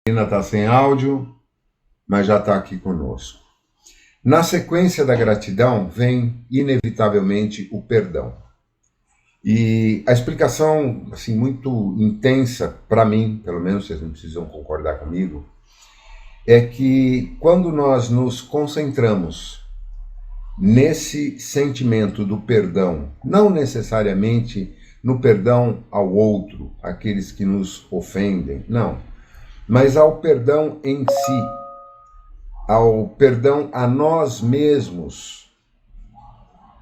Ainda está sem áudio, mas já está aqui conosco. Na sequência da gratidão vem, inevitavelmente, o perdão. E a explicação, assim, muito intensa, para mim, pelo menos, vocês não precisam concordar comigo, é que quando nós nos concentramos nesse sentimento do perdão, não necessariamente no perdão ao outro, aqueles que nos ofendem, não, mas ao perdão em si, ao perdão a nós mesmos,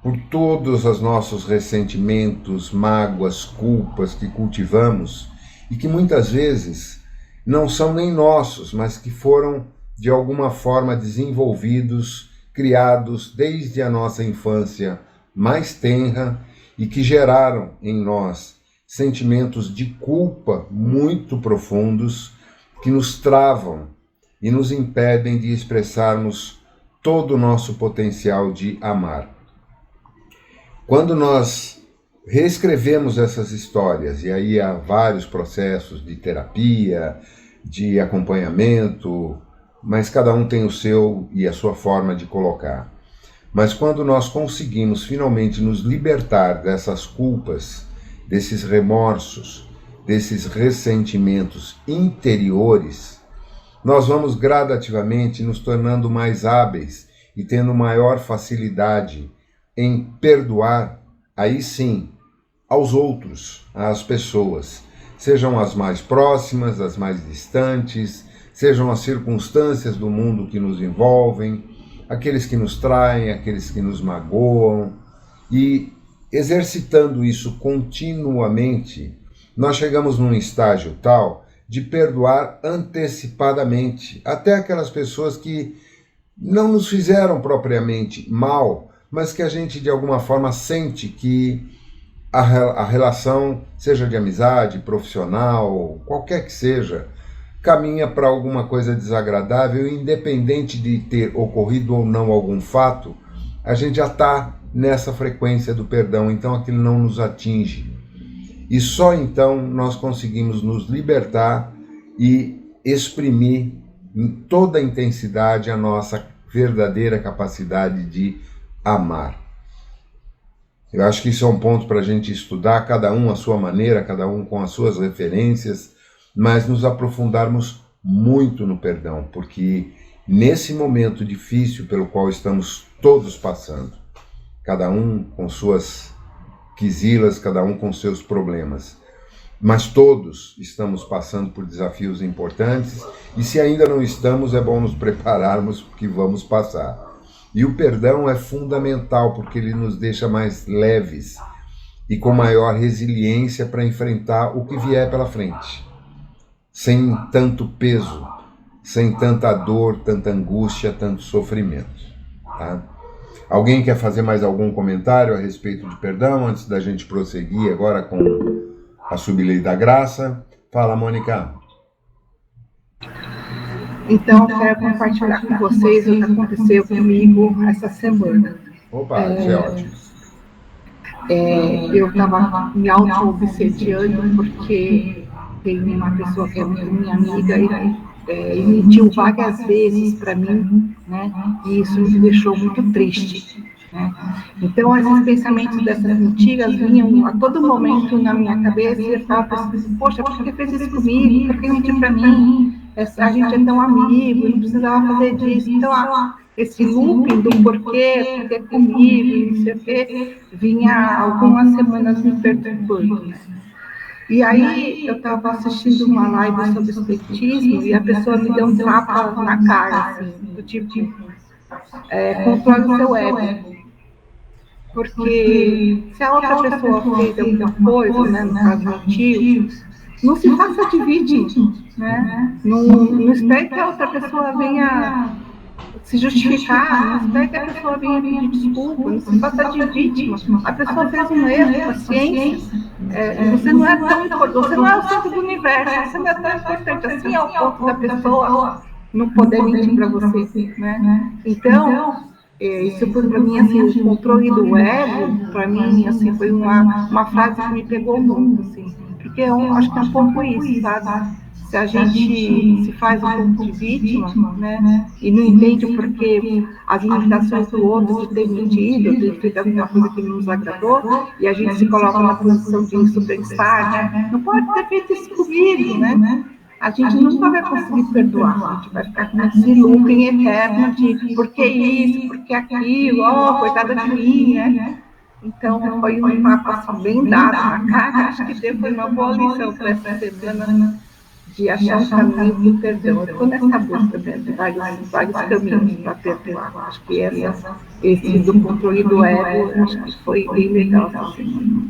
por todos os nossos ressentimentos, mágoas, culpas que cultivamos e que muitas vezes não são nem nossos, mas que foram de alguma forma desenvolvidos, criados desde a nossa infância mais tenra e que geraram em nós sentimentos de culpa muito profundos que nos travam e nos impedem de expressarmos todo o nosso potencial de amar. Quando nós reescrevemos essas histórias, e aí há vários processos de terapia, de acompanhamento, mas cada um tem o seu e a sua forma de colocar. Mas quando nós conseguimos finalmente nos libertar dessas culpas, desses remorsos, desses ressentimentos interiores, nós vamos gradativamente nos tornando mais hábeis e tendo maior facilidade em perdoar, aí sim, aos outros, às pessoas, sejam as mais próximas, as mais distantes, sejam as circunstâncias do mundo que nos envolvem, aqueles que nos traem, aqueles que nos magoam, e exercitando isso continuamente, nós chegamos num estágio tal de perdoar antecipadamente, até aquelas pessoas que não nos fizeram propriamente mal, mas que a gente de alguma forma sente que a relação, seja de amizade, profissional, qualquer que seja, caminha para alguma coisa desagradável, independente de ter ocorrido ou não algum fato, a gente já está nessa frequência do perdão, então aquilo não nos atinge. E só então nós conseguimos nos libertar e exprimir em toda a intensidade a nossa verdadeira capacidade de amar. Eu acho que isso é um ponto para a gente estudar, cada um à sua maneira, cada um com as suas referências, mas nos aprofundarmos muito no perdão, porque nesse momento difícil pelo qual estamos todos passando, cada um com suas quizilas, cada um com seus problemas, mas todos estamos passando por desafios importantes e se ainda não estamos, é bom nos prepararmos porque vamos passar. E o perdão é fundamental porque ele nos deixa mais leves e com maior resiliência para enfrentar o que vier pela frente, sem tanto peso, sem tanta dor, tanta angústia, tanto sofrimento, tá? Alguém quer fazer mais algum comentário a respeito de perdão, antes da gente prosseguir agora com a sublei da graça? Fala, Mônica. Então, quero compartilhar com vocês o que aconteceu comigo essa semana. Opa, isso é ótimo. Eu estava me auto-obsediando porque tem uma pessoa que é muito minha amiga e mentiu várias vezes para mim, né? E isso me deixou muito triste, né? Então, esses pensamentos dessas mentiras vinham a todo momento na minha cabeça e eu estava pensando, poxa, por que fez isso comigo? Por que mentiu para mim? A gente é tão amigo, não precisava fazer disso. Então, esse looping do porquê, porque comigo, não sei o quê, vinha algumas semanas me perturbando, né? E aí, eu estava assistindo uma live sobre espiritismo e a pessoa me deu um tapa na cara, assim, do tipo, controle o seu ego. Porque se a outra pessoa fez alguma coisa, né, no caso mentiu, não se faça de vítima, né? Não espere que a outra pessoa venha se justificar, não espere que a pessoa venha pedir desculpa, não se faça de vítima. A pessoa fez um erro, paciência. Você não é tão importante, você não é o centro do universo, você não é tão importante assim ao ponto da pessoa não poder mentir para você, né? Então, isso foi para mim, assim, o controle do ego, para mim, assim, foi uma frase que me pegou muito, assim, porque eu acho que é um pouco isso, sabe? se a gente se faz um pouco de vítima, né, e não entende o porquê as limitações do outro, de ter mentido, de ter feito alguma coisa que não nos agradou, e a gente se coloca na posição de superstar, não pode ter feito isso comigo, né? A gente nunca vai conseguir perdoar, a gente vai ficar nesse looping eterno de por que isso, por que aquilo, coitada de mim, né? Então, foi um papo assim, bem dado na cara, acho que foi uma boa lição para essa semana de achar um caminho para o perdão. Eu estou nessa busca de vários caminhos para perdoar. Acho que esse do controle do ego, acho que foi bem legal essa semana.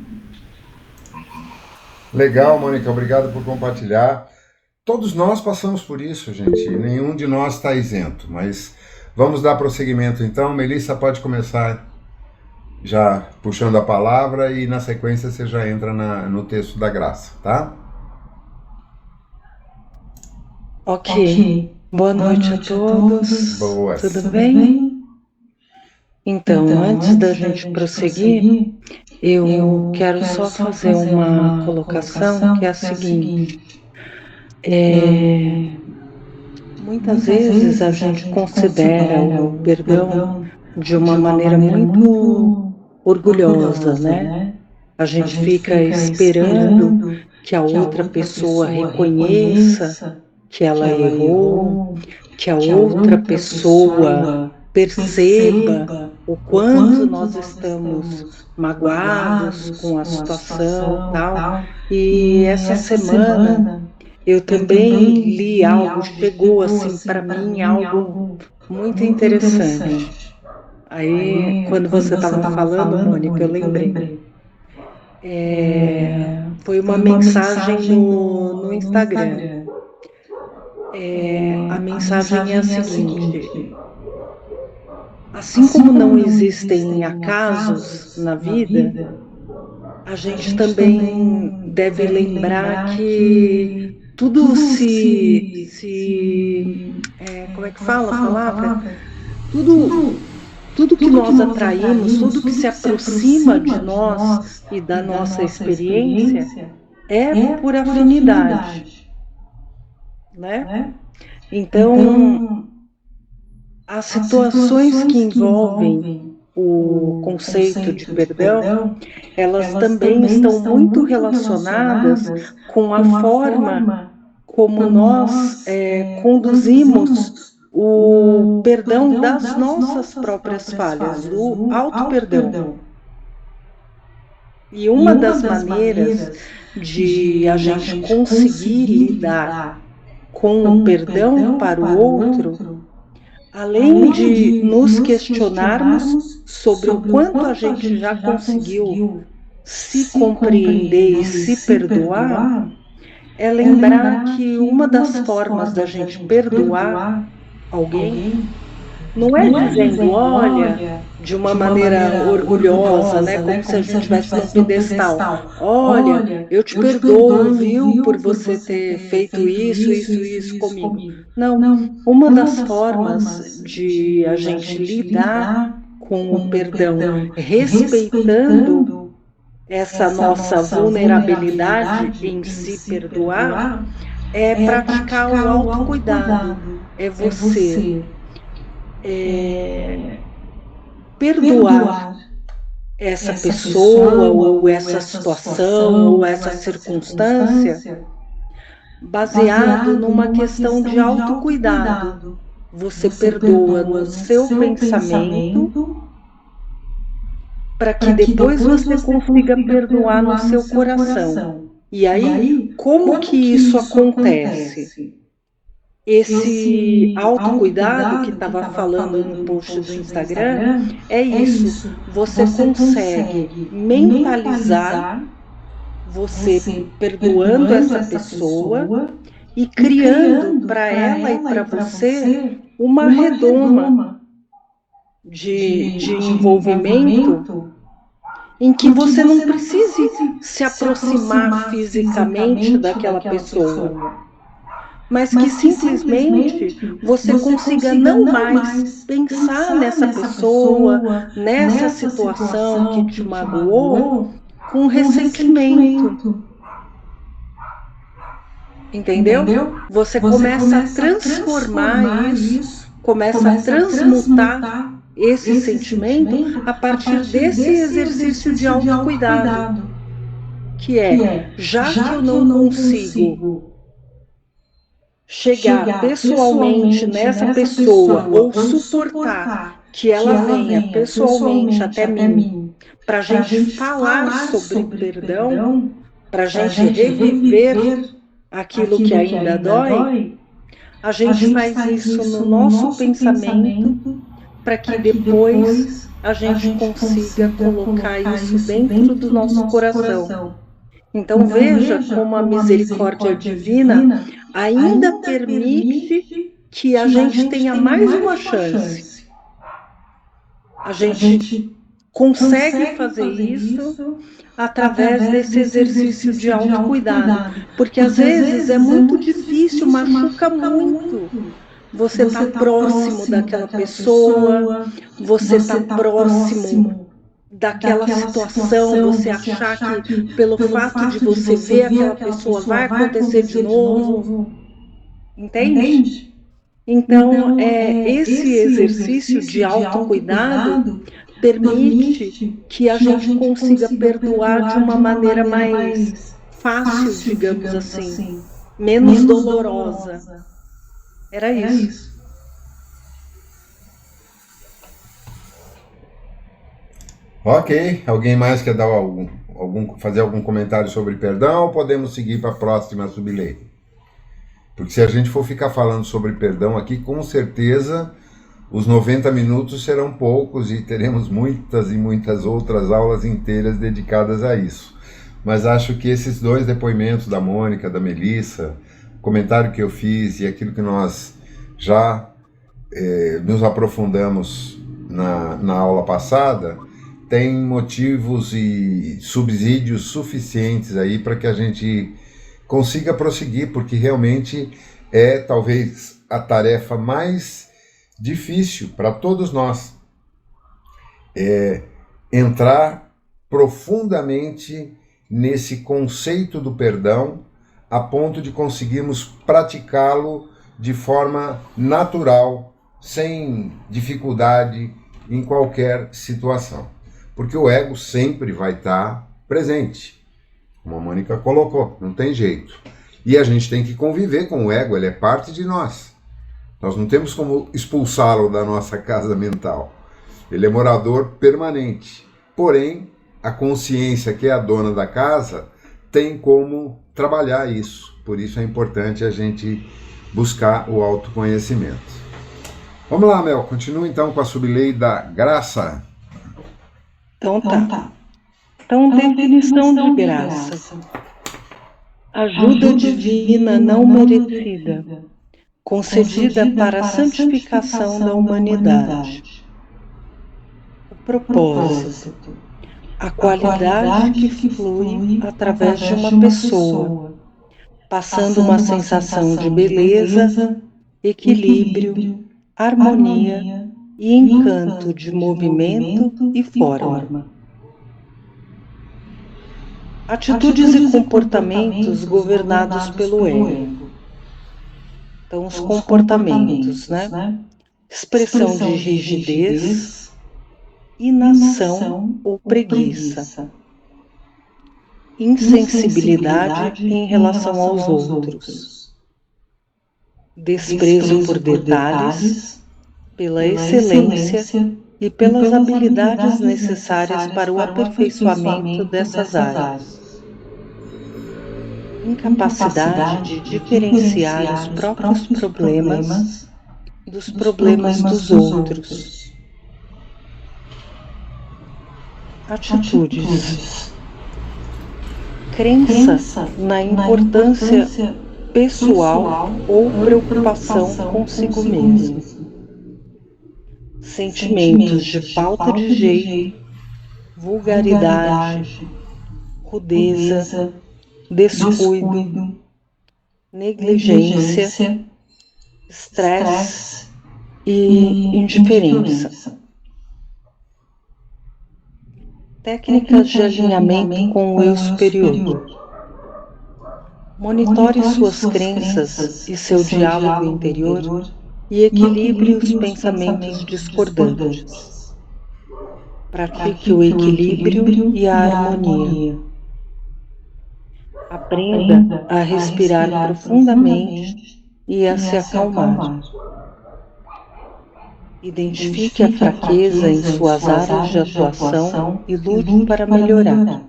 Legal, Mônica, obrigado por compartilhar. Todos nós passamos por isso, gente. Nenhum de nós está isento, mas vamos dar prosseguimento então. Melissa, pode começar já puxando a palavra e na sequência você já entra no texto da graça, tá? Ok. Boa noite a todos. Boa. Tudo bem? Então, antes da gente prosseguir, eu quero só fazer uma colocação que é a seguinte. Muitas vezes a gente considera o perdão de uma maneira muito orgulhosa, né? A gente fica esperando que a outra pessoa reconheça que ela errou, que a outra pessoa perceba o quanto nós estamos magoados com a situação, tal. E essa semana eu também li algo, chegou assim para mim algo muito interessante. Aí, quando você estava falando, Mônica, eu lembrei. Foi uma mensagem no Instagram. A mensagem é a seguinte: assim como não existem acasos na vida, a gente também deve lembrar que tudo como é que fala a palavra? Tudo que nós atraímos, tudo que se aproxima de nós e da nossa experiência é por afinidade, né? Então, as situações que envolvem o conceito de perdão, elas também estão muito relacionadas com a forma como nós conduzimos o perdão das nossas próprias falhas, o auto-perdão. E uma das maneiras de a gente conseguir lidar com o perdão para o outro, além de nos questionarmos sobre o quanto a gente já conseguiu se compreender e se perdoar, é lembrar que uma das formas da gente perdoar alguém não é dizendo, olha, de uma maneira orgulhosa, né, como se a gente estivesse num pedestal. Olha, eu te perdoo, viu, por você ter feito isso comigo. Não, uma das formas de a gente lidar com o perdão, respeitando essa nossa vulnerabilidade em se perdoar, é praticar o autocuidado. É você perdoar essa pessoa, ou essa situação, ou essa circunstância, baseado numa questão de autocuidado. Você perdoa no seu pensamento, para que depois você consiga perdoar no seu coração. E aí, como que isso acontece? Esse autocuidado que estava falando no post do Instagram é isso. Você consegue mentalizar você perdoando essa pessoa e criando para ela e para você uma redoma de envolvimento em que você não precise se aproximar fisicamente daquela pessoa, mas que simplesmente você consiga não mais pensar nessa pessoa, nessa situação que te magoou, com ressentimento. Entendeu? Você começa a transformar isso, começa a transmutar esse sentimento a partir desse exercício de autocuidado, que é, já que eu não consigo chegar pessoalmente nessa pessoa ou suportar que ela venha pessoalmente até mim, para a gente falar sobre perdão, para a gente reviver aquilo que ainda dói, a gente faz isso no nosso pensamento para que depois a gente consiga colocar isso dentro do nosso coração. Então veja como a misericórdia divina ainda permite que a gente tenha mais uma chance. A gente consegue fazer isso através desse exercício de autocuidado, porque às vezes é muito difícil, machuca muito. Você está próximo daquela pessoa, você está próximo daquela situação, você achar que pelo fato de você ver aquela pessoa vai acontecer de novo, entende? Então, esse exercício de autocuidado permite que a gente consiga perdoar de uma maneira mais fácil, digamos assim, menos dolorosa. Era isso. Ok, alguém mais quer dar fazer algum comentário sobre perdão ou podemos seguir para a próxima sublei? Porque se a gente for ficar falando sobre perdão aqui, com certeza os 90 minutos serão poucos e teremos muitas e muitas outras aulas inteiras dedicadas a isso. Mas acho que esses dois depoimentos da Mônica, da Melissa, o comentário que eu fiz e aquilo que nós já nos aprofundamos na aula passada, tem motivos e subsídios suficientes aí para que a gente consiga prosseguir, porque realmente é talvez a tarefa mais difícil para todos nós. Entrar profundamente nesse conceito do perdão a ponto de conseguirmos praticá-lo de forma natural, sem dificuldade em qualquer situação. Porque o ego sempre vai estar presente, como a Mônica colocou, não tem jeito. E a gente tem que conviver com o ego, ele é parte de nós. Nós não temos como expulsá-lo da nossa casa mental. Ele é morador permanente. Porém, a consciência, que é a dona da casa, tem como trabalhar isso. Por isso é importante a gente buscar o autoconhecimento. Vamos lá, Mel, continua então com a sublei da graça. Então tá. Então, definição de graça. Ajuda divina não merecida, concedida para a santificação da humanidade. O propósito. A qualidade que flui através de uma pessoa, passando uma sensação de beleza, equilíbrio, harmonia e encanto de movimento e forma. Atitudes e comportamentos governados pelo ego. Então, os comportamentos, né? Expressão de rigidez, inação ou preguiça. Insensibilidade em relação aos outros. Desprezo por detalhes, pela excelência e pelas habilidades necessárias para o aperfeiçoamento dessas áreas. Incapacidade de diferenciar os próprios problemas dos problemas dos outros. Atitudes. Crença na importância pessoal ou preocupação consigo mesmo. Sentimentos de falta de jeito, vulgaridade, rudeza, descuido, negligência, estresse e indiferença. Técnicas de alinhamento com o eu superior. Monitore suas crenças e seu diálogo interior e equilibre os pensamentos discordantes. Pratique o equilíbrio e a harmonia. Aprenda a respirar profundamente e a se acalmar. Identifique a fraqueza em suas áreas de atuação e lute para melhorar.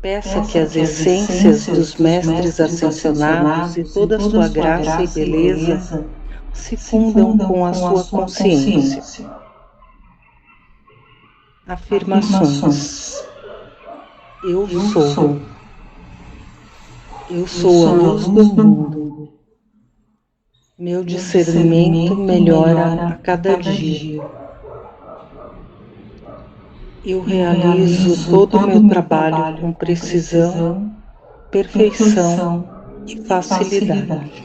Peça que as essências dos mestres ascensionados e toda a sua graça e beleza se fundam com a sua consciência. Afirmações. Eu sou. Eu sou a luz do mundo. Meu discernimento melhora a cada dia. Eu realizo todo o meu trabalho com precisão, perfeição e facilidade.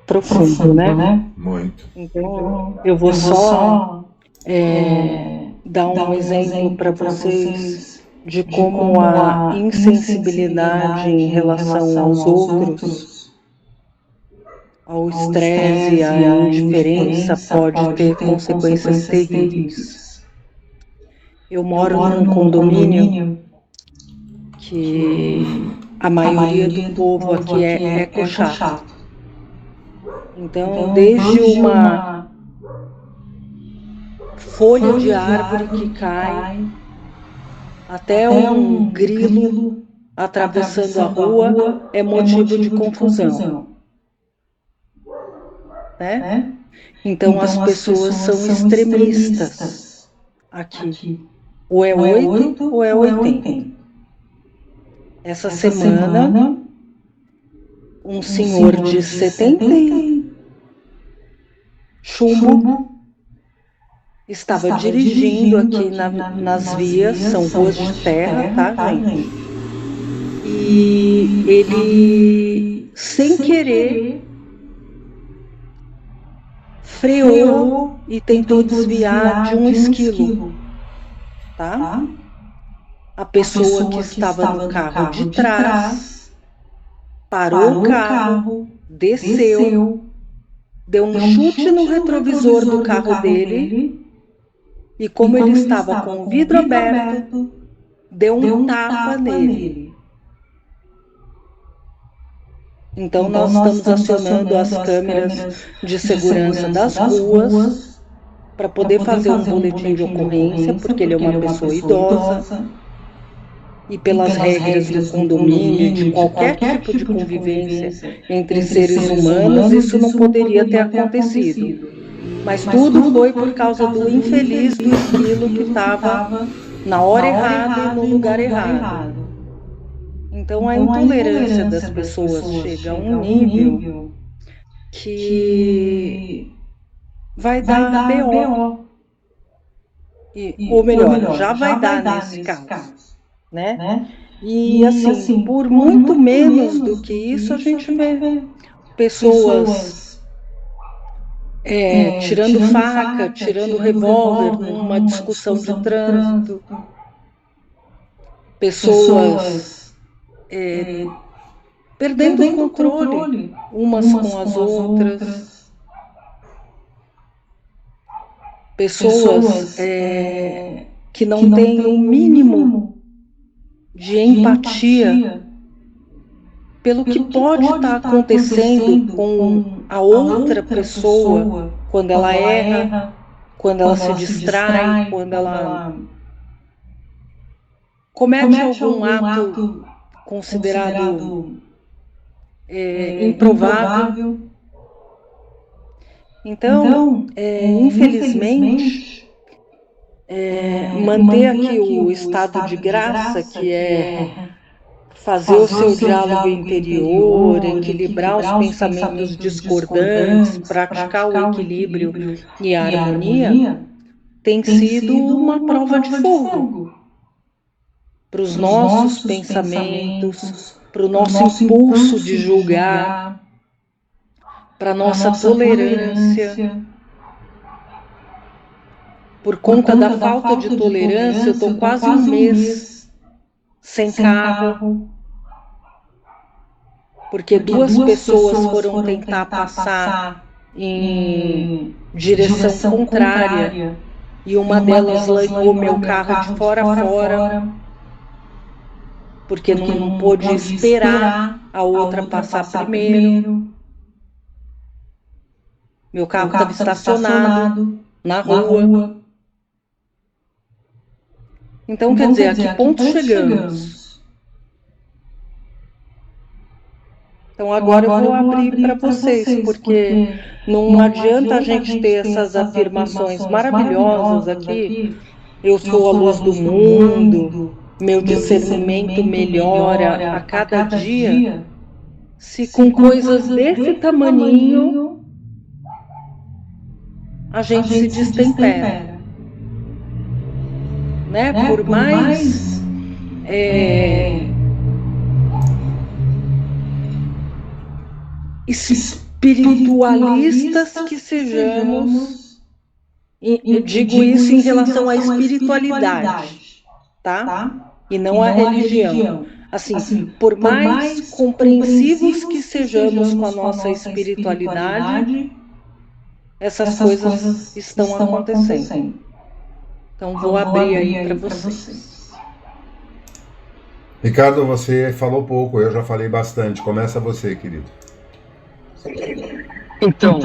Profundo, né? Muito. Então, eu vou só dar um exemplo para vocês de como a insensibilidade em relação aos outros, ao estresse e à indiferença pode ter consequências terríveis. Eu moro num condomínio que a maioria do povo aqui é ecochato. Então, desde uma folha de árvore que cai, até um grilo atravessando a rua é motivo de confusão, né? Então as pessoas são extremistas aqui. Ou é 8 ou é 80. Essa semana, um senhor de 70 chumbo estava dirigindo aqui nas vias, são ruas de terra, tá, gente? E ele, sem querer, freou e tentou desviar de um esquilo, tá? A pessoa que estava no carro de trás parou o carro, desceu, deu um chute no retrovisor do carro dele. E como ele estava com o vidro aberto, deu um tapa nele. Então nós estamos acionando as câmeras de segurança das ruas para poder fazer um boletim de ocorrência, porque ele é uma pessoa idosa. E pelas regras do condomínio, de qualquer tipo de convivência entre seres humanos, isso não poderia ter acontecido. Mas tudo foi por causa do infeliz do esquilo que estava na hora errada e no lugar errado. Então a intolerância das pessoas chega a um nível que vai dar BO. Ou melhor, já vai dar nesse caso, né? E assim, por muito menos do que isso, a gente vê pessoas tirando faca, tirando revólver numa discussão de trânsito, pessoas perdendo o controle umas com as outras, pessoas que não têm o mínimo de empatia pelo que pode estar acontecendo com a outra pessoa quando ela erra, quando ela se distrai, quando ela comete algum ato considerado improvável. Então, infelizmente, manter aqui o estado de graça, que é fazer o seu diálogo interior, equilibrar os pensamentos discordantes, praticar o equilíbrio e a harmonia, tem sido uma prova de fogo para os nossos pensamentos, para o nosso impulso de julgar, para a nossa tolerância. por conta da falta de tolerância, eu estou quase um mês sem carro, porque duas pessoas foram tentar passar em direção contrária e uma delas lanhou meu carro de fora a fora, porque não pôde esperar a outra passar primeiro. Meu carro estava estacionado na rua. Então, quer dizer, a que ponto chegamos? Então, agora eu vou abrir para vocês, porque não adianta a gente ter essas afirmações maravilhosas aqui. Eu sou a luz do mundo, meu discernimento melhora a cada dia, se com coisas desse tamaninho a gente se destempera. Né? Por mais espiritualistas que sejamos, eu digo isso em relação à espiritualidade, tá? E não à religião. Assim, por mais compreensivos que sejamos com a nossa espiritualidade, essas coisas estão acontecendo. Então, vou abrir aí para vocês. Ricardo, você falou pouco, eu já falei bastante. Começa você, querido. Então,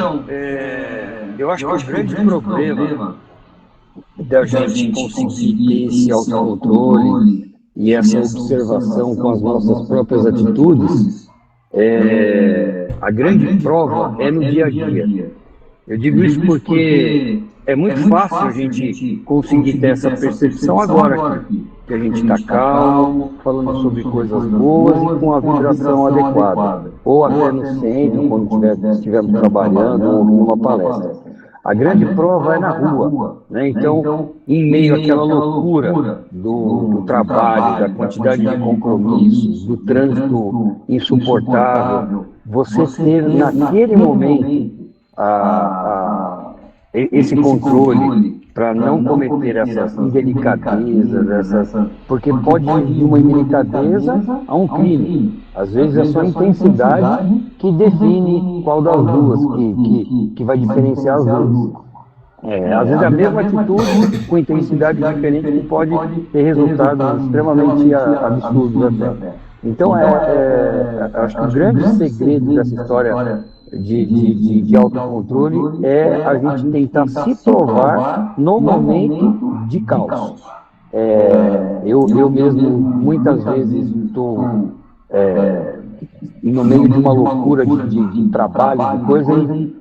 eu acho que o grande problema da gente conseguir ter esse autocontrole e essa observação com as nossas próprias atitudes, a grande prova é no dia a dia. Eu digo isso porque é muito fácil a gente conseguir ter essa percepção agora aqui, que a gente está calmo, falando sobre coisas boas e com a vibração adequada, ou até no centro, quando estivermos trabalhando ou ouvindo uma palestra. A grande prova é na rua, né? Então, em meio àquela loucura do trabalho, da quantidade de compromissos, do trânsito insuportável, você ter naquele momento esse controle para não cometer essas indelicadezas, porque pode ir de uma indelicadeza a um crime. Às vezes é só a intensidade que define qual das duas, que vai diferenciar as duas. Às vezes é a mesma atitude com intensidade diferente que pode ter resultados extremamente absurdos até. Então, acho que o grande segredo dessa história de autocontrole é a gente tentar se provar no momento de caos. Eu mesmo, muitas vezes, estou no meio de uma loucura de trabalho, de coisa,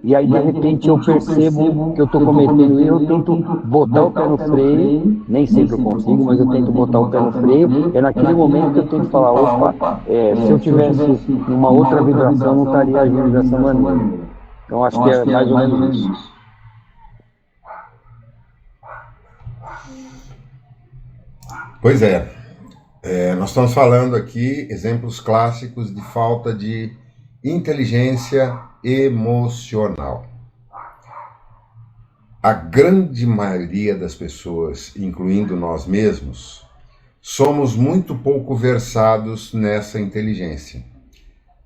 e aí de repente eu percebo que eu estou cometendo erro, eu tento botar o pé no freio, nem sempre eu consigo, mas eu tento botar o pé no freio, é naquele momento que eu tento falar, opa, se eu tivesse numa outra vibração, não estaria agindo dessa maneira. Então acho que é mais ou menos isso. Pois é. Nós estamos falando aqui exemplos clássicos de falta de inteligência emocional. A grande maioria das pessoas, incluindo nós mesmos, somos muito pouco versados nessa inteligência.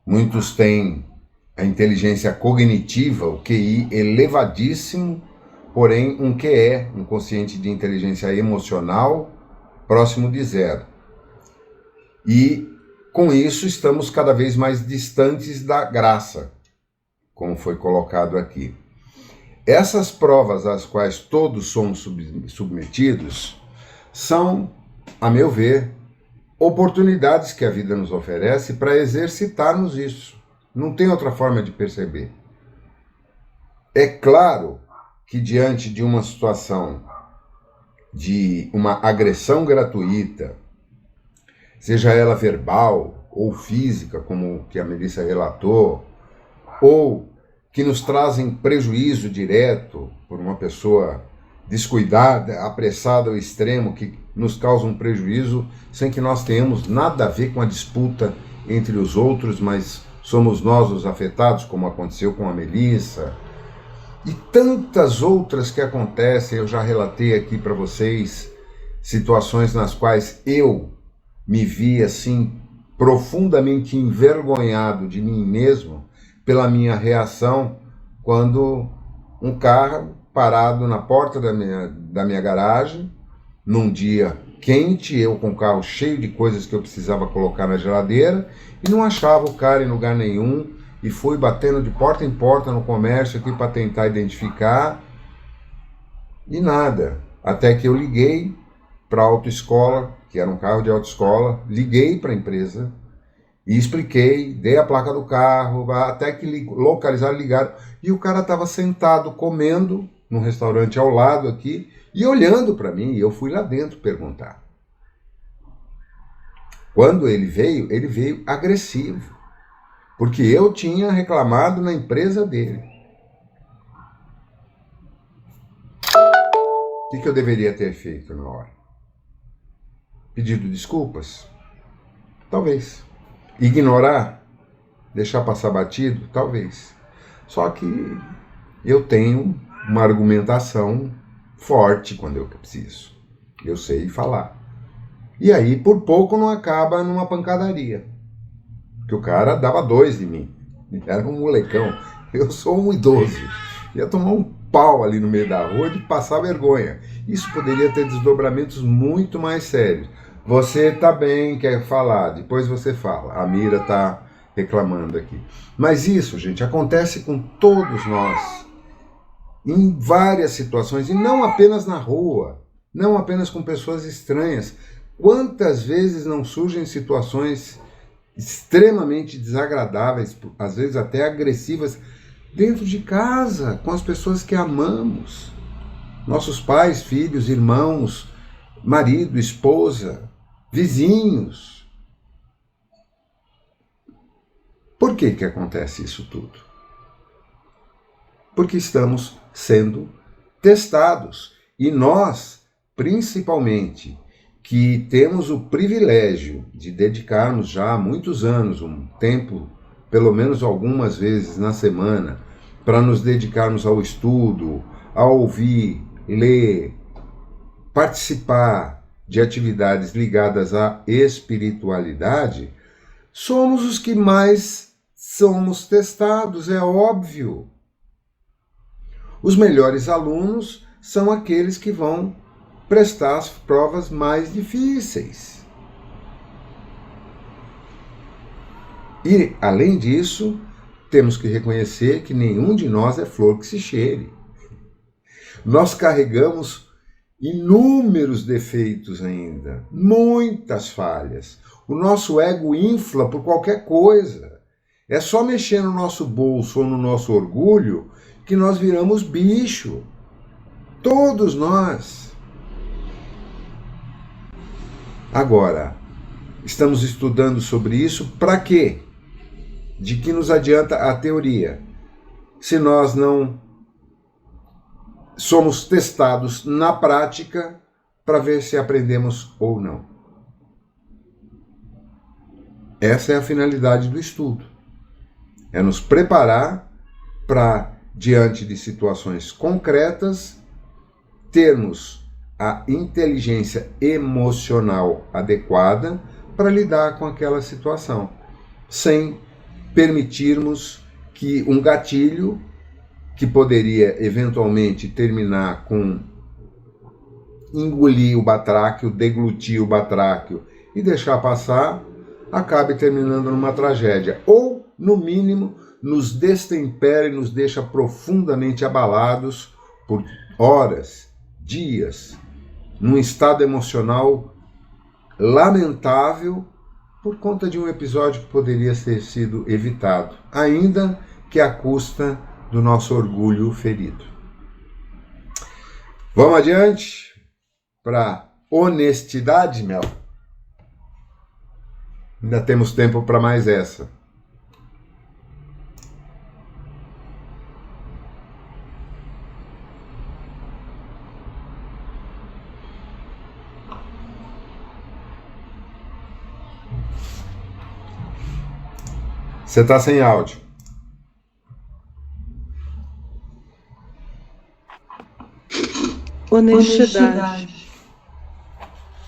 Muitos têm a inteligência cognitiva, o QI, elevadíssimo, porém um QE, um quociente de inteligência emocional, próximo de zero. E, com isso, estamos cada vez mais distantes da graça, como foi colocado aqui. Essas provas às quais todos somos submetidos são, a meu ver, oportunidades que a vida nos oferece para exercitarmos isso. Não tem outra forma de perceber. É claro que, diante de uma situação de uma agressão gratuita, seja ela verbal ou física, como que a Melissa relatou, ou que nos trazem prejuízo direto por uma pessoa descuidada, apressada ao extremo, que nos causa um prejuízo sem que nós tenhamos nada a ver com a disputa entre os outros, mas somos nós os afetados, como aconteceu com a Melissa. e tantas outras que acontecem. Eu já relatei aqui para vocês situações nas quais eu me vi assim profundamente envergonhado de mim mesmo pela minha reação quando um carro parado na porta da minha garagem, num dia quente, eu com o carro cheio de coisas que eu precisava colocar na geladeira, e não achava o cara em lugar nenhum, e fui batendo de porta em porta no comércio aqui para tentar identificar, e nada. Até que eu liguei para a autoescola, que era um carro de autoescola, liguei para a empresa e expliquei, dei a placa do carro, até que localizaram, ligaram, e o cara estava sentado comendo num restaurante ao lado aqui e olhando para mim, e eu fui lá dentro perguntar. Quando ele veio agressivo, porque eu tinha reclamado na empresa dele. O que eu deveria ter feito na hora? Pedido desculpas? Talvez. Ignorar? Deixar passar batido? Talvez. Só que eu tenho uma argumentação forte quando eu preciso. Eu sei falar. E aí, por pouco, não acaba numa pancadaria. Porque o cara dava 2 de mim. Era um molecão. Eu sou um idoso. Ia tomar um pau ali no meio da rua de passar vergonha. Isso poderia ter desdobramentos muito mais sérios. Você tá bem, quer falar, depois você fala. A Mira tá reclamando aqui. Mas isso, gente, acontece com todos nós. Em várias situações, e não apenas na rua, não apenas com pessoas estranhas. Quantas vezes não surgem situações extremamente desagradáveis, às vezes até agressivas, dentro de casa, com as pessoas que amamos. Nossos pais, filhos, irmãos, marido, esposa, vizinhos. Por que acontece isso tudo? Porque estamos sendo testados. E nós, principalmente, que temos o privilégio de dedicarmos já há muitos anos, um tempo, pelo menos algumas vezes na semana, para nos dedicarmos ao estudo, a ouvir, ler, participar de atividades ligadas à espiritualidade, somos os que mais somos testados, é óbvio. Os melhores alunos são aqueles que vão prestar as provas mais difíceis. E, além disso, temos que reconhecer que nenhum de nós é flor que se cheire. Nós carregamos inúmeros defeitos ainda, muitas falhas. O nosso ego infla por qualquer coisa. É só mexer no nosso bolso ou no nosso orgulho que nós viramos bicho. Todos nós. Agora, estamos estudando sobre isso para quê? De que nos adianta a teoria, se nós não somos testados na prática para ver se aprendemos ou não. Essa é a finalidade do estudo. É nos preparar para, diante de situações concretas, termos a inteligência emocional adequada para lidar com aquela situação, sem permitirmos que um gatilho, que poderia eventualmente terminar com engolir o batráquio, deglutir o batráquio e deixar passar, acabe terminando numa tragédia. Ou, no mínimo, nos destempera e nos deixa profundamente abalados por horas, dias, num estado emocional lamentável por conta de um episódio que poderia ter sido evitado, ainda que à custa do nosso orgulho ferido. Vamos adiante para honestidade, Mel? Ainda temos tempo para mais essa. Você está sem áudio. honestidade,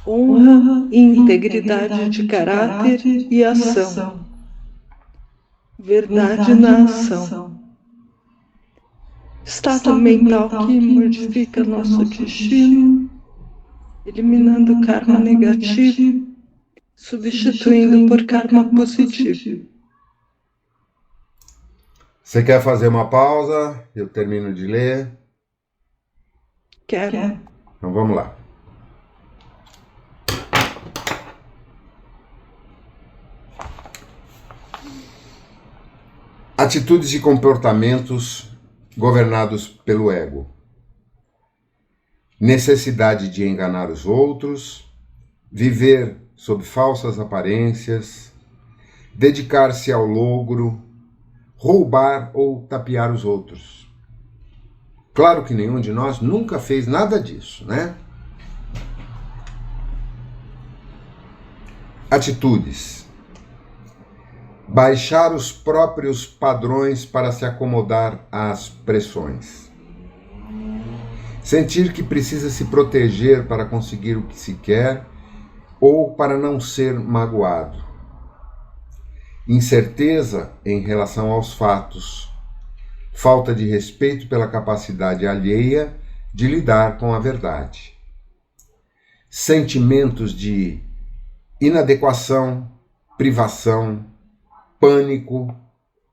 honra e integridade de caráter e ação, verdade na ação, estado mental que modifica nosso destino, eliminando o karma negativo, substituindo por karma positivo. Você quer fazer uma pausa? Eu termino de ler. Quero. Então vamos lá. Atitudes e comportamentos governados pelo ego. Necessidade de enganar os outros, viver sob falsas aparências, dedicar-se ao logro, roubar ou tapear os outros. Claro que nenhum de nós nunca fez nada disso, né? Atitudes. Baixar os próprios padrões para se acomodar às pressões. Sentir que precisa se proteger para conseguir o que se quer ou para não ser magoado. Incerteza em relação aos fatos. Falta de respeito pela capacidade alheia de lidar com a verdade. Sentimentos de inadequação, privação, pânico,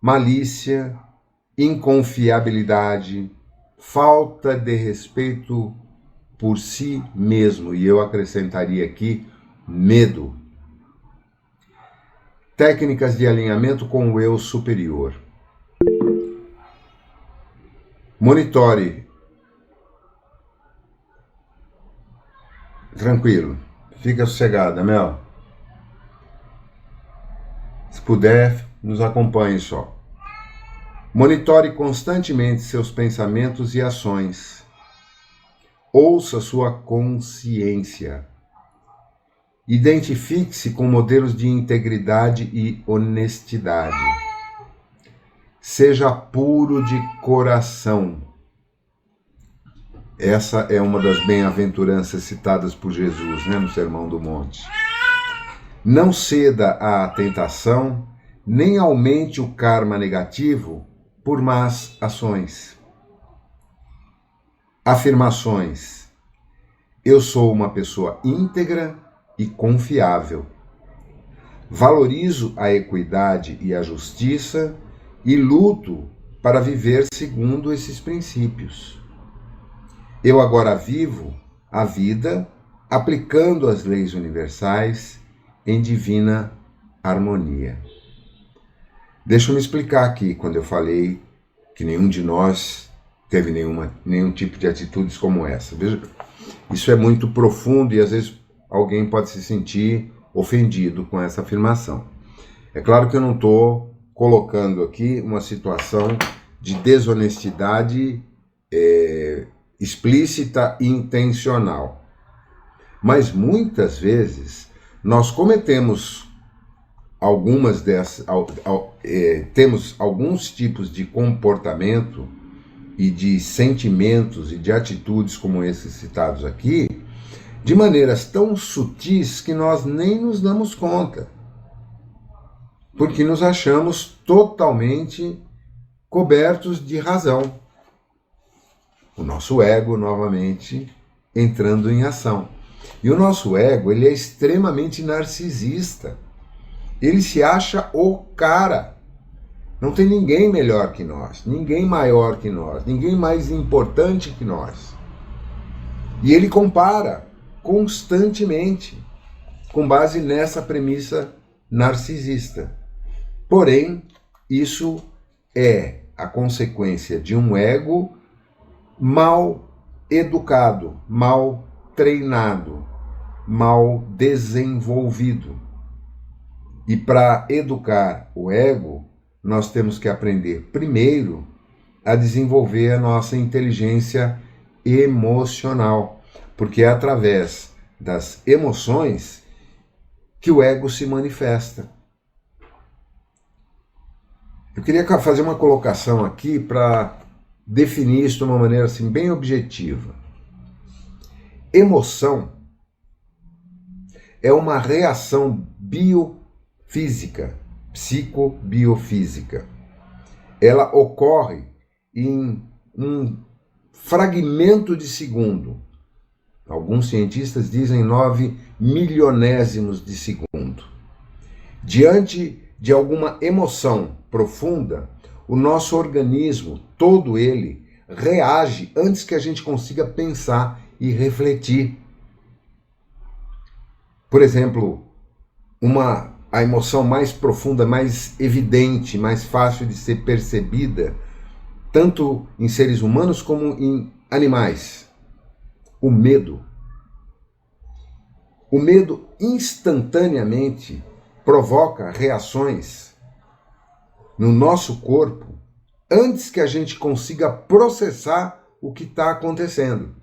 malícia, inconfiabilidade, falta de respeito por si mesmo, e eu acrescentaria aqui, medo. Técnicas de alinhamento com o eu superior. Monitore. Tranquilo. Fica sossegada, Mel. Se puder, nos acompanhe só. Monitore constantemente seus pensamentos e ações. Ouça sua consciência. Identifique-se com modelos de integridade e honestidade. Seja puro de coração. Essa é uma das bem-aventuranças citadas por Jesus, no Sermão do Monte. Não ceda à tentação, nem aumente o karma negativo por más ações. Afirmações. Eu sou uma pessoa íntegra e confiável. Valorizo a equidade e a justiça e luto para viver segundo esses princípios. Eu agora vivo a vida aplicando as leis universais em divina harmonia. Deixa eu me explicar aqui, quando eu falei que nenhum de nós teve nenhum tipo de atitudes como essa. Veja, isso é muito profundo e às vezes alguém pode se sentir ofendido com essa afirmação. É claro que eu não estou colocando aqui uma situação de desonestidade explícita e intencional. Mas muitas vezes nós cometemos temos alguns tipos de comportamento e de sentimentos e de atitudes como esses citados aqui, de maneiras tão sutis que nós nem nos damos conta, porque nos achamos totalmente cobertos de razão. O nosso ego, novamente, entrando em ação. E o nosso ego, ele é extremamente narcisista. Ele se acha o cara. Não tem ninguém melhor que nós, ninguém maior que nós, ninguém mais importante que nós. E ele compara constantemente, com base nessa premissa narcisista. Porém, isso é a consequência de um ego mal educado, mal treinado, mal desenvolvido. E para educar o ego, nós temos que aprender primeiro a desenvolver a nossa inteligência emocional, porque é através das emoções que o ego se manifesta. Eu queria fazer uma colocação aqui para definir isso de uma maneira assim bem objetiva. emoção é uma reação biofísica, psicobiofísica. Ela ocorre em um fragmento de segundo. Alguns cientistas dizem 9 milionésimos de segundo. Diante de alguma emoção profunda, o nosso organismo, todo ele, reage antes que a gente consiga pensar e refletir. Por exemplo, a emoção mais profunda, mais evidente, mais fácil de ser percebida, tanto em seres humanos como em animais. O medo. O medo instantaneamente provoca reações no nosso corpo antes que a gente consiga processar o que está acontecendo.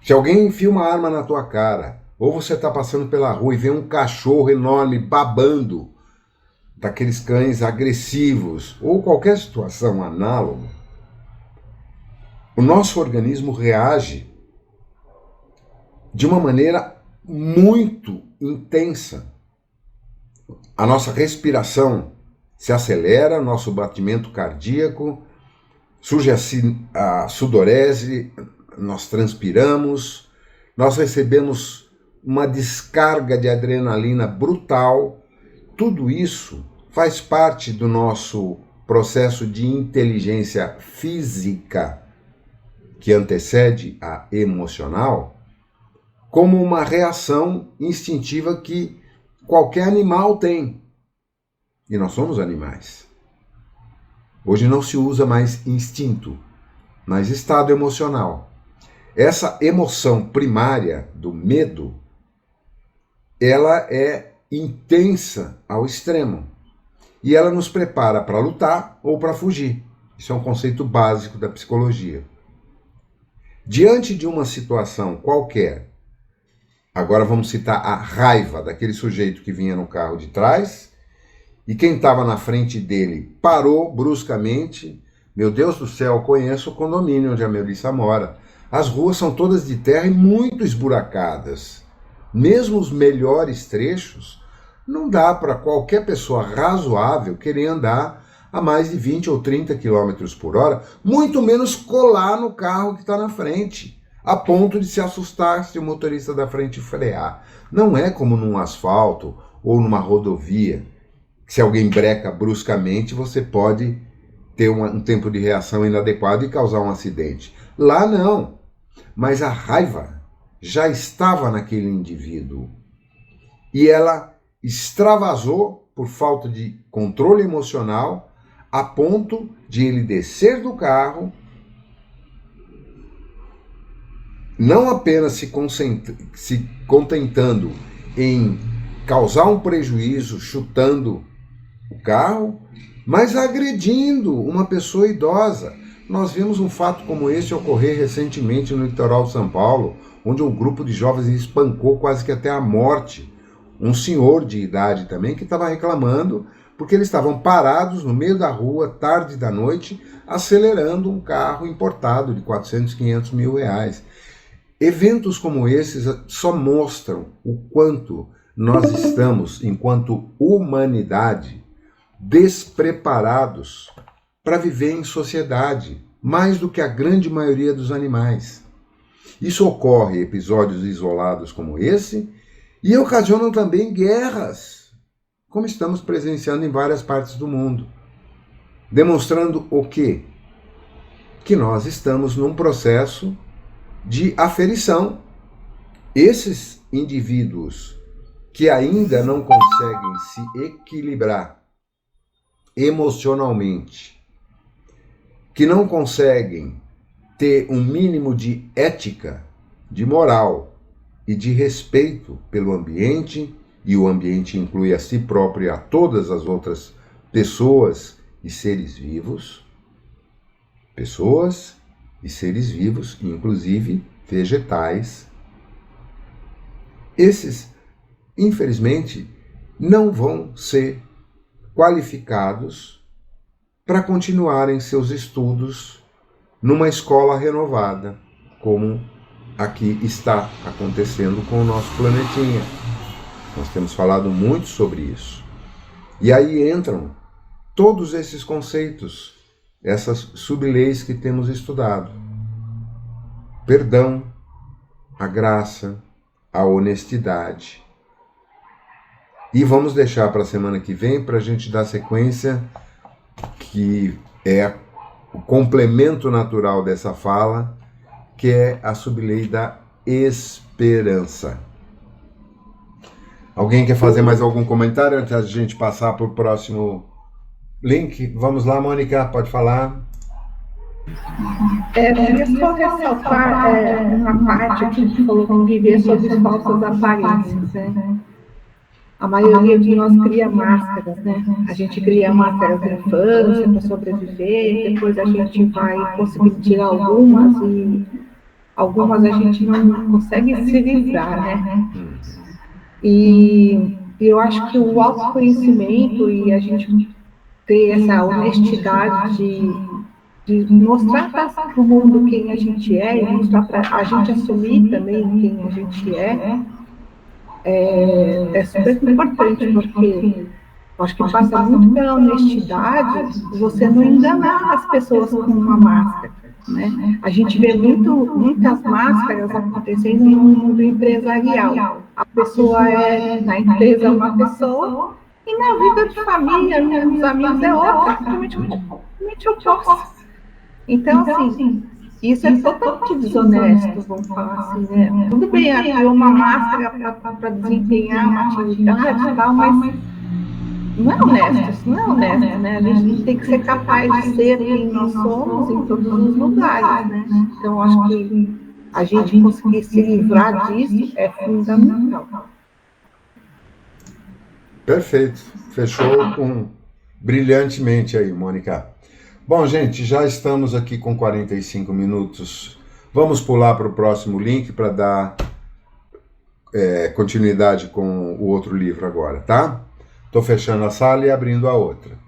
Se alguém enfia uma arma na tua cara, ou você está passando pela rua e vê um cachorro enorme babando, daqueles cães agressivos, ou qualquer situação análoga, o nosso organismo reage de uma maneira muito intensa. A nossa respiração se acelera, nosso batimento cardíaco, surge a sudorese, nós transpiramos, nós recebemos uma descarga de adrenalina brutal. Tudo isso faz parte do nosso processo de inteligência física que antecede a emocional, como uma reação instintiva que qualquer animal tem. E nós somos animais. Hoje não se usa mais instinto, mas estado emocional. Essa emoção primária do medo, ela é intensa ao extremo. E ela nos prepara para lutar ou para fugir. Isso é um conceito básico da psicologia. Diante de uma situação qualquer, agora vamos citar a raiva daquele sujeito que vinha no carro de trás e quem estava na frente dele parou bruscamente. Meu Deus do céu, conheço o condomínio onde a Melissa mora. As ruas são todas de terra e muito esburacadas. Mesmo os melhores trechos, não dá para qualquer pessoa razoável querer andar a mais de 20 ou 30 km por hora, muito menos colar no carro que está na frente, a ponto de se assustar se o motorista da frente frear. Não é como num asfalto ou numa rodovia, que se alguém breca bruscamente, você pode ter um tempo de reação inadequado e causar um acidente. Lá não. Mas a raiva já estava naquele indivíduo. E ela extravasou por falta de controle emocional, a ponto de ele descer do carro, não apenas se contentando em causar um prejuízo chutando o carro, mas agredindo uma pessoa idosa. Nós vimos um fato como esse ocorrer recentemente no litoral de São Paulo, onde um grupo de jovens espancou quase que até a morte um senhor de idade também que estava reclamando porque eles estavam parados no meio da rua, tarde da noite, acelerando um carro importado de 400, 500 mil reais. Eventos como esses só mostram o quanto nós estamos, enquanto humanidade, despreparados para viver em sociedade, mais do que a grande maioria dos animais. Isso ocorre em episódios isolados como esse e ocasionam também guerras, como estamos presenciando em várias partes do mundo, demonstrando o quê? Que nós estamos num processo de aferição. Esses indivíduos que ainda não conseguem se equilibrar emocionalmente, que não conseguem ter um mínimo de ética, de moral e de respeito pelo ambiente, e o ambiente inclui a si próprio e a todas as outras pessoas e seres vivos, inclusive vegetais. Esses, infelizmente, não vão ser qualificados para continuarem seus estudos numa escola renovada. como aqui está acontecendo com o nosso planetinha. Nós temos falado muito sobre isso. E aí entram todos esses conceitos, essas subleis que temos estudado. Perdão, a graça, a honestidade. E vamos deixar para a semana que vem para a gente dar sequência, que é o complemento natural dessa fala, que é a sublei da esperança. Alguém quer fazer mais algum comentário antes da gente passar para o próximo link? Vamos lá, Mônica, pode falar. Eu queria só ressaltar uma parte aqui que falou que viver sob falsas aparências, né? A maioria de nós cria máscaras, né? A gente cria máscaras na infância para sobreviver, depois a gente vai conseguir tirar algumas e algumas a gente não consegue se livrar, né? E eu acho que o autoconhecimento e a gente ter essa honestidade de mostrar para o mundo quem a gente é e mostrar para a gente assumir também quem a gente é super importante, porque eu acho que passa muito pela honestidade você não enganar as pessoas com uma máscara, né? A gente vê muitas máscaras acontecendo no mundo empresarial. A pessoa na empresa é uma pessoa e na vida de família, nos amigos é outra, totalmente oposta. Então, assim, isso é totalmente desonesto, vamos falar assim, né? Tudo bem, é uma máscara para desempenhar uma atividade e tal, mas não é honesto, isso não é honesto, né? A gente tem que ser capaz de ser quem nós somos em todos os lugares, né? Então, acho que a gente conseguir se livrar disso é fundamental. Perfeito. Fechou brilhantemente aí, Mônica. Bom, gente, já estamos aqui com 45 minutos. Vamos pular para o próximo link para dar continuidade com o outro livro agora, tá? Estou fechando a sala e abrindo a outra.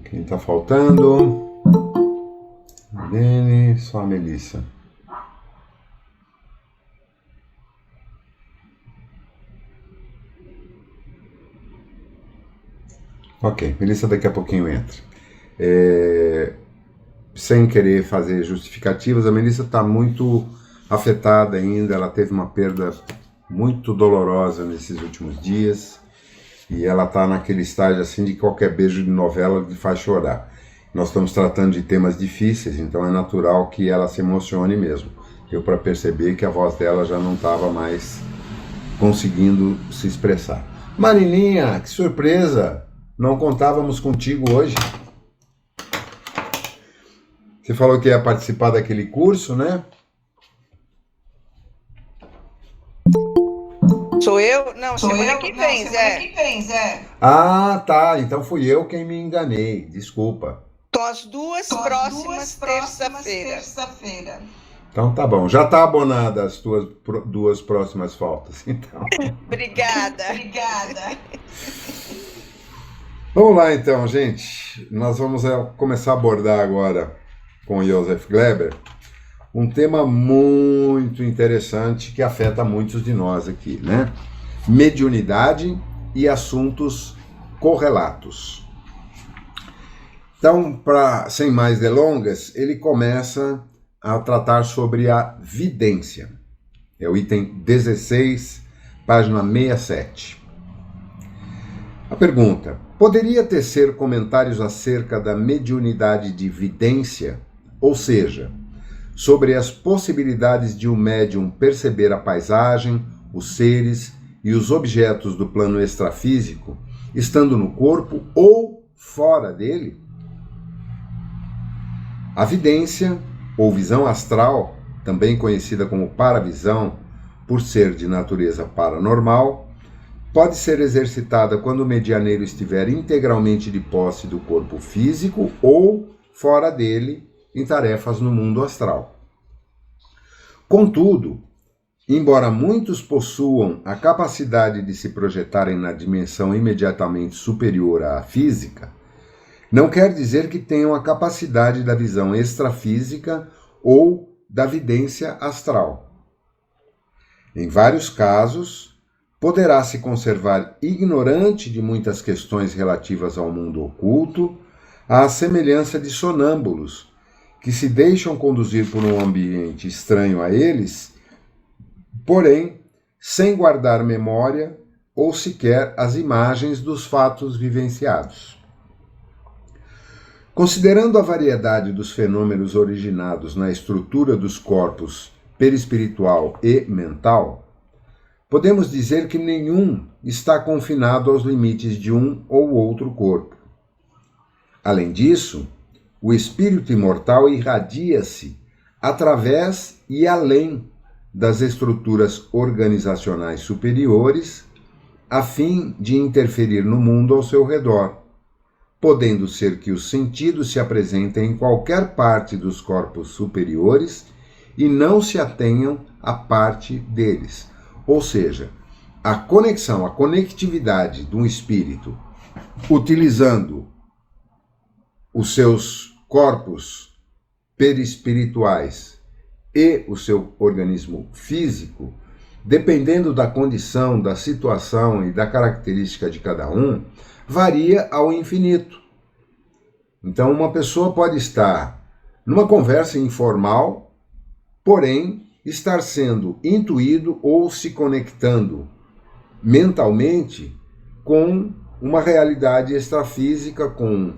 Quem está faltando? Dene, só a Melissa. Ok, Melissa daqui a pouquinho entra. Sem querer fazer justificativas, a Melissa está muito afetada ainda, ela teve uma perda muito dolorosa nesses últimos dias. E ela está naquele estágio assim de qualquer beijo de novela lhe faz chorar. Nós estamos tratando de temas difíceis, então é natural que ela se emocione mesmo. Deu para perceber que a voz dela já não estava mais conseguindo se expressar. Marilinha, que surpresa! Não contávamos contigo hoje. Você falou que ia participar daquele curso, né? Sou eu? Não, semana que vem, Zé. Ah, tá. Então fui eu quem me enganei. Desculpa. Tô as duas próximas terça-feira. Então tá bom. Já tá abonada as tuas duas próximas faltas, então. Obrigada. Vamos lá então, gente. Nós vamos começar a abordar agora com o Joseph Gleber um tema muito interessante que afeta muitos de nós aqui, né? Mediunidade e assuntos correlatos. Então, sem mais delongas, ele começa a tratar sobre a vidência. É o item 16, página 67. A pergunta: poderia tecer comentários acerca da mediunidade de vidência, ou seja, sobre as possibilidades de um médium perceber a paisagem, os seres e os objetos do plano extrafísico, estando no corpo ou fora dele? A vidência, ou visão astral, também conhecida como paravisão, por ser de natureza paranormal, pode ser exercitada quando o medianeiro estiver integralmente de posse do corpo físico ou fora dele, em tarefas no mundo astral. Contudo, embora muitos possuam a capacidade de se projetarem na dimensão imediatamente superior à física, não quer dizer que tenham a capacidade da visão extrafísica ou da vidência astral. Em vários casos, poderá se conservar ignorante de muitas questões relativas ao mundo oculto, à semelhança de sonâmbulos, que se deixam conduzir por um ambiente estranho a eles, porém, sem guardar memória ou sequer as imagens dos fatos vivenciados. Considerando a variedade dos fenômenos originados na estrutura dos corpos perispiritual e mental, podemos dizer que nenhum está confinado aos limites de um ou outro corpo. Além disso, o espírito imortal irradia-se através e além das estruturas organizacionais superiores, a fim de interferir no mundo ao seu redor, podendo ser que os sentidos se apresentem em qualquer parte dos corpos superiores e não se atenham à parte deles. Ou seja, a conexão, a conectividade de um espírito utilizando os seus corpos perispirituais e o seu organismo físico, dependendo da condição, da situação e da característica de cada um, varia ao infinito. Então, uma pessoa pode estar numa conversa informal, porém, estar sendo intuído ou se conectando mentalmente com uma realidade extrafísica, com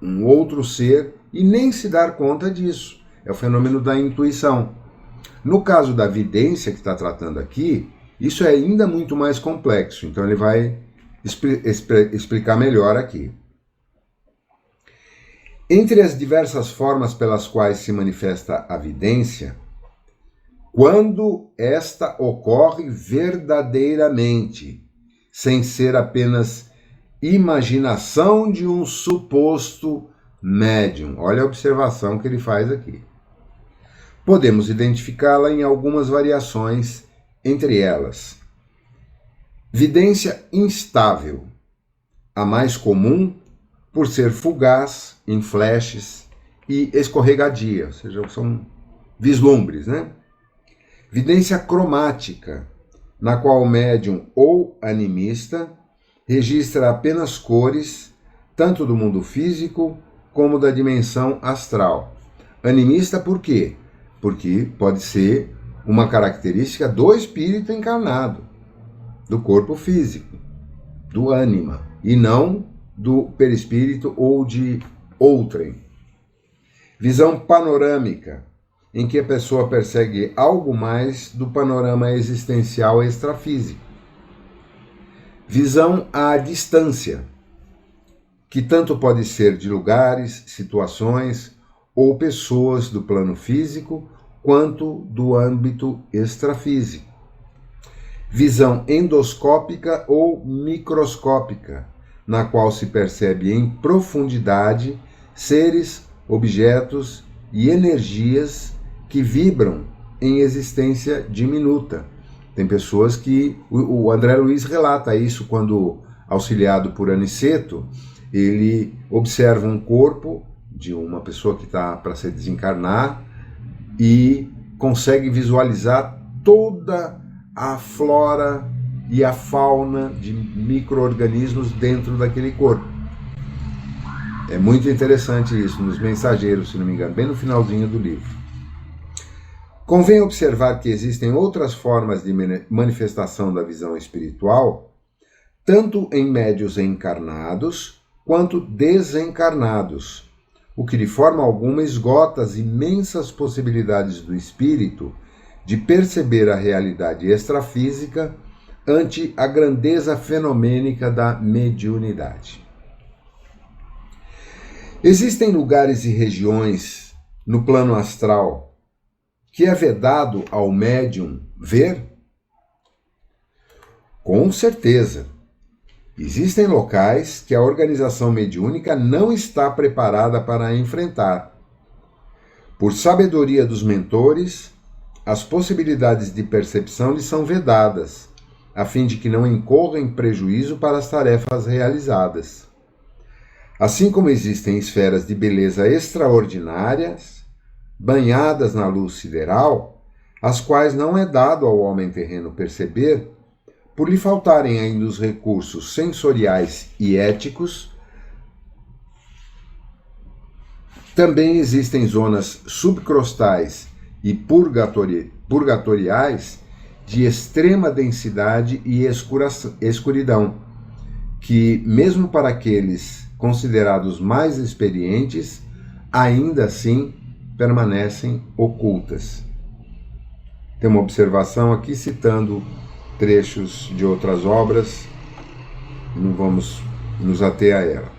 um outro ser, e nem se dar conta disso. É o fenômeno da intuição. No caso da vidência que está tratando aqui, isso é ainda muito mais complexo. Então ele vai explicar melhor aqui. Entre as diversas formas pelas quais se manifesta a vidência, quando esta ocorre verdadeiramente, sem ser apenas imaginação de um suposto médium. Olha a observação que ele faz aqui. Podemos identificá-la em algumas variações, entre elas: vidência instável, a mais comum por ser fugaz, em flashes e escorregadia, ou seja, são vislumbres, né? Vidência cromática, na qual o médium ou animista registra apenas cores, tanto do mundo físico como da dimensão astral. Animista por quê? Porque pode ser uma característica do espírito encarnado, do corpo físico, do ânima, e não do perispírito ou de outrem. Visão panorâmica, em que a pessoa persegue algo mais do panorama existencial extrafísico. Visão à distância, que tanto pode ser de lugares, situações ou pessoas do plano físico, quanto do âmbito extrafísico. Visão endoscópica ou microscópica, na qual se percebe em profundidade seres, objetos e energias que vibram em existência diminuta. Tem pessoas que... O André Luiz relata isso quando, auxiliado por Aniceto, ele observa um corpo de uma pessoa que está para se desencarnar e consegue visualizar toda a flora e a fauna de micro-organismos dentro daquele corpo. É muito interessante isso, nos Mensageiros, se não me engano, bem no finalzinho do livro. Convém observar que existem outras formas de manifestação da visão espiritual, tanto em médiuns encarnados quanto desencarnados, o que de forma alguma esgota as imensas possibilidades do espírito de perceber a realidade extrafísica ante a grandeza fenomênica da mediunidade. Existem lugares e regiões no plano astral que é vedado ao médium ver? Com certeza. Existem locais que a organização mediúnica não está preparada para enfrentar. Por sabedoria dos mentores, as possibilidades de percepção lhes são vedadas, a fim de que não incorra em prejuízo para as tarefas realizadas. Assim como existem esferas de beleza extraordinárias, banhadas na luz sideral, as quais não é dado ao homem terreno perceber, por lhe faltarem ainda os recursos sensoriais e éticos, também existem zonas subcrostais e purgatoriais de extrema densidade e escuridão, que, mesmo para aqueles considerados mais experientes, ainda assim permanecem ocultas. Tem uma observação aqui citando trechos de outras obras, não vamos nos ater a ela.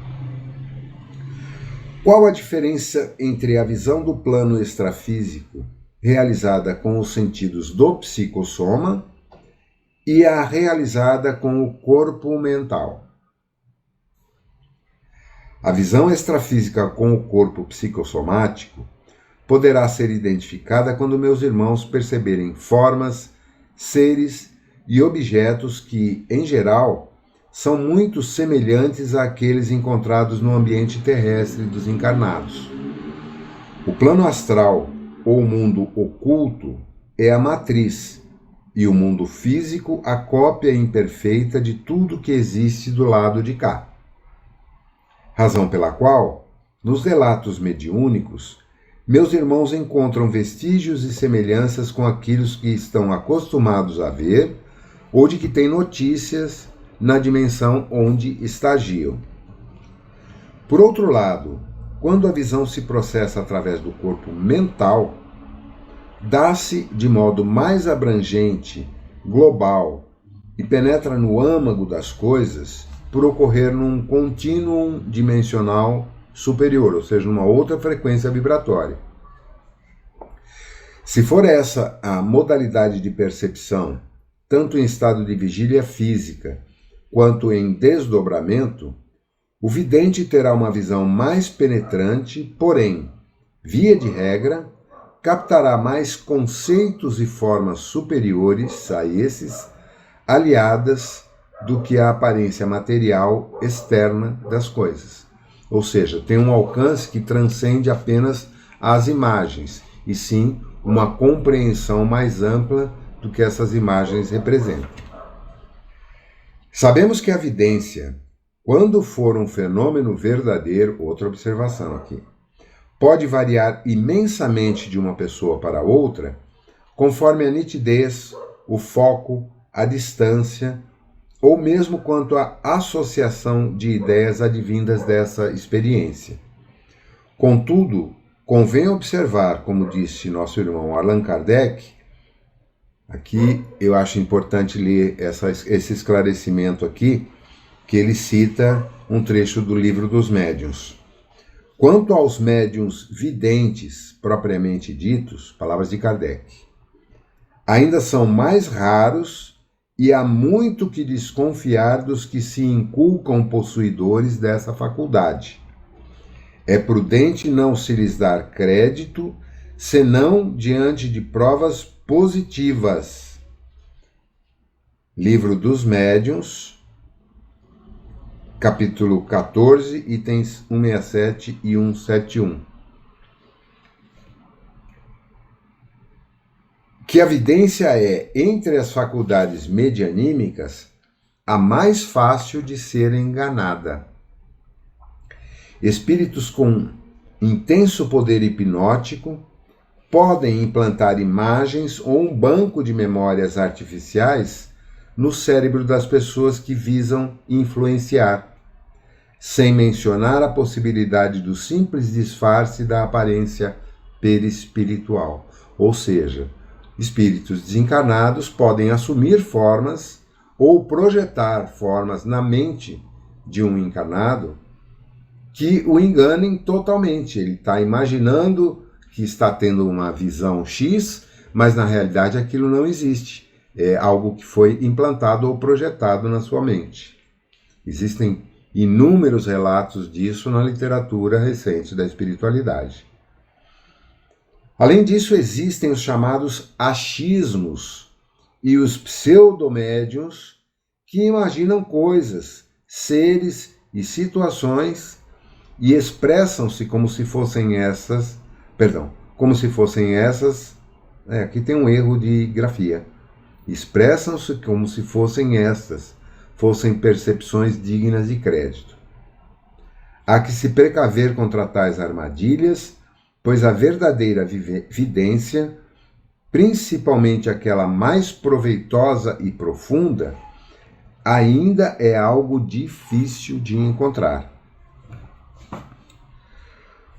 Qual a diferença entre a visão do plano extrafísico, realizada com os sentidos do psicossoma, e a realizada com o corpo mental? A visão extrafísica com o corpo psicossomático poderá ser identificada quando meus irmãos perceberem formas, seres e objetos que, em geral, são muito semelhantes àqueles encontrados no ambiente terrestre dos encarnados. O plano astral, ou mundo oculto, é a matriz, e o mundo físico a cópia imperfeita de tudo que existe do lado de cá. Razão pela qual, nos relatos mediúnicos, meus irmãos encontram vestígios e semelhanças com aqueles que estão acostumados a ver ou de que têm notícias na dimensão onde estagiam. Por outro lado, quando a visão se processa através do corpo mental, dá-se de modo mais abrangente, global e penetra no âmago das coisas por ocorrer num contínuo dimensional superior, ou seja, numa outra frequência vibratória. Se for essa a modalidade de percepção, tanto em estado de vigília física quanto em desdobramento, o vidente terá uma visão mais penetrante, porém, via de regra, captará mais conceitos e formas superiores a esses, aliadas do que a aparência material externa das coisas. Ou seja, tem um alcance que transcende apenas as imagens, e sim uma compreensão mais ampla do que essas imagens representam. Sabemos que a vidência, quando for um fenômeno verdadeiro, outra observação aqui, pode variar imensamente de uma pessoa para outra, conforme a nitidez, o foco, a distância, ou mesmo quanto à associação de ideias advindas dessa experiência. Contudo, convém observar, como disse nosso irmão Allan Kardec, aqui eu acho importante ler esse esclarecimento aqui, que ele cita um trecho do Livro dos Médiuns. Quanto aos médiuns videntes, propriamente ditos, palavras de Kardec, ainda são mais raros e há muito que desconfiar dos que se inculcam possuidores dessa faculdade. É prudente não se lhes dar crédito, senão diante de provas positivas. Livro dos Médiuns, capítulo 14, itens 167 e 171. que a vidência é, entre as faculdades medianímicas, a mais fácil de ser enganada. Espíritos com intenso poder hipnótico podem implantar imagens ou um banco de memórias artificiais no cérebro das pessoas que visam influenciar, sem mencionar a possibilidade do simples disfarce da aparência perispiritual. Ou seja, espíritos desencarnados podem assumir formas ou projetar formas na mente de um encarnado que o enganem totalmente. Ele está imaginando que está tendo uma visão X, mas na realidade aquilo não existe. É algo que foi implantado ou projetado na sua mente. Existem inúmeros relatos disso na literatura recente da espiritualidade. Além disso, existem os chamados achismos e os pseudomédiuns que imaginam coisas, seres e situações e expressam-se como se fossem essas, aqui tem um erro de grafia. Expressam-se como se fossem percepções dignas de crédito. Há que se precaver contra tais armadilhas, pois a verdadeira vidência, principalmente aquela mais proveitosa e profunda, ainda é algo difícil de encontrar.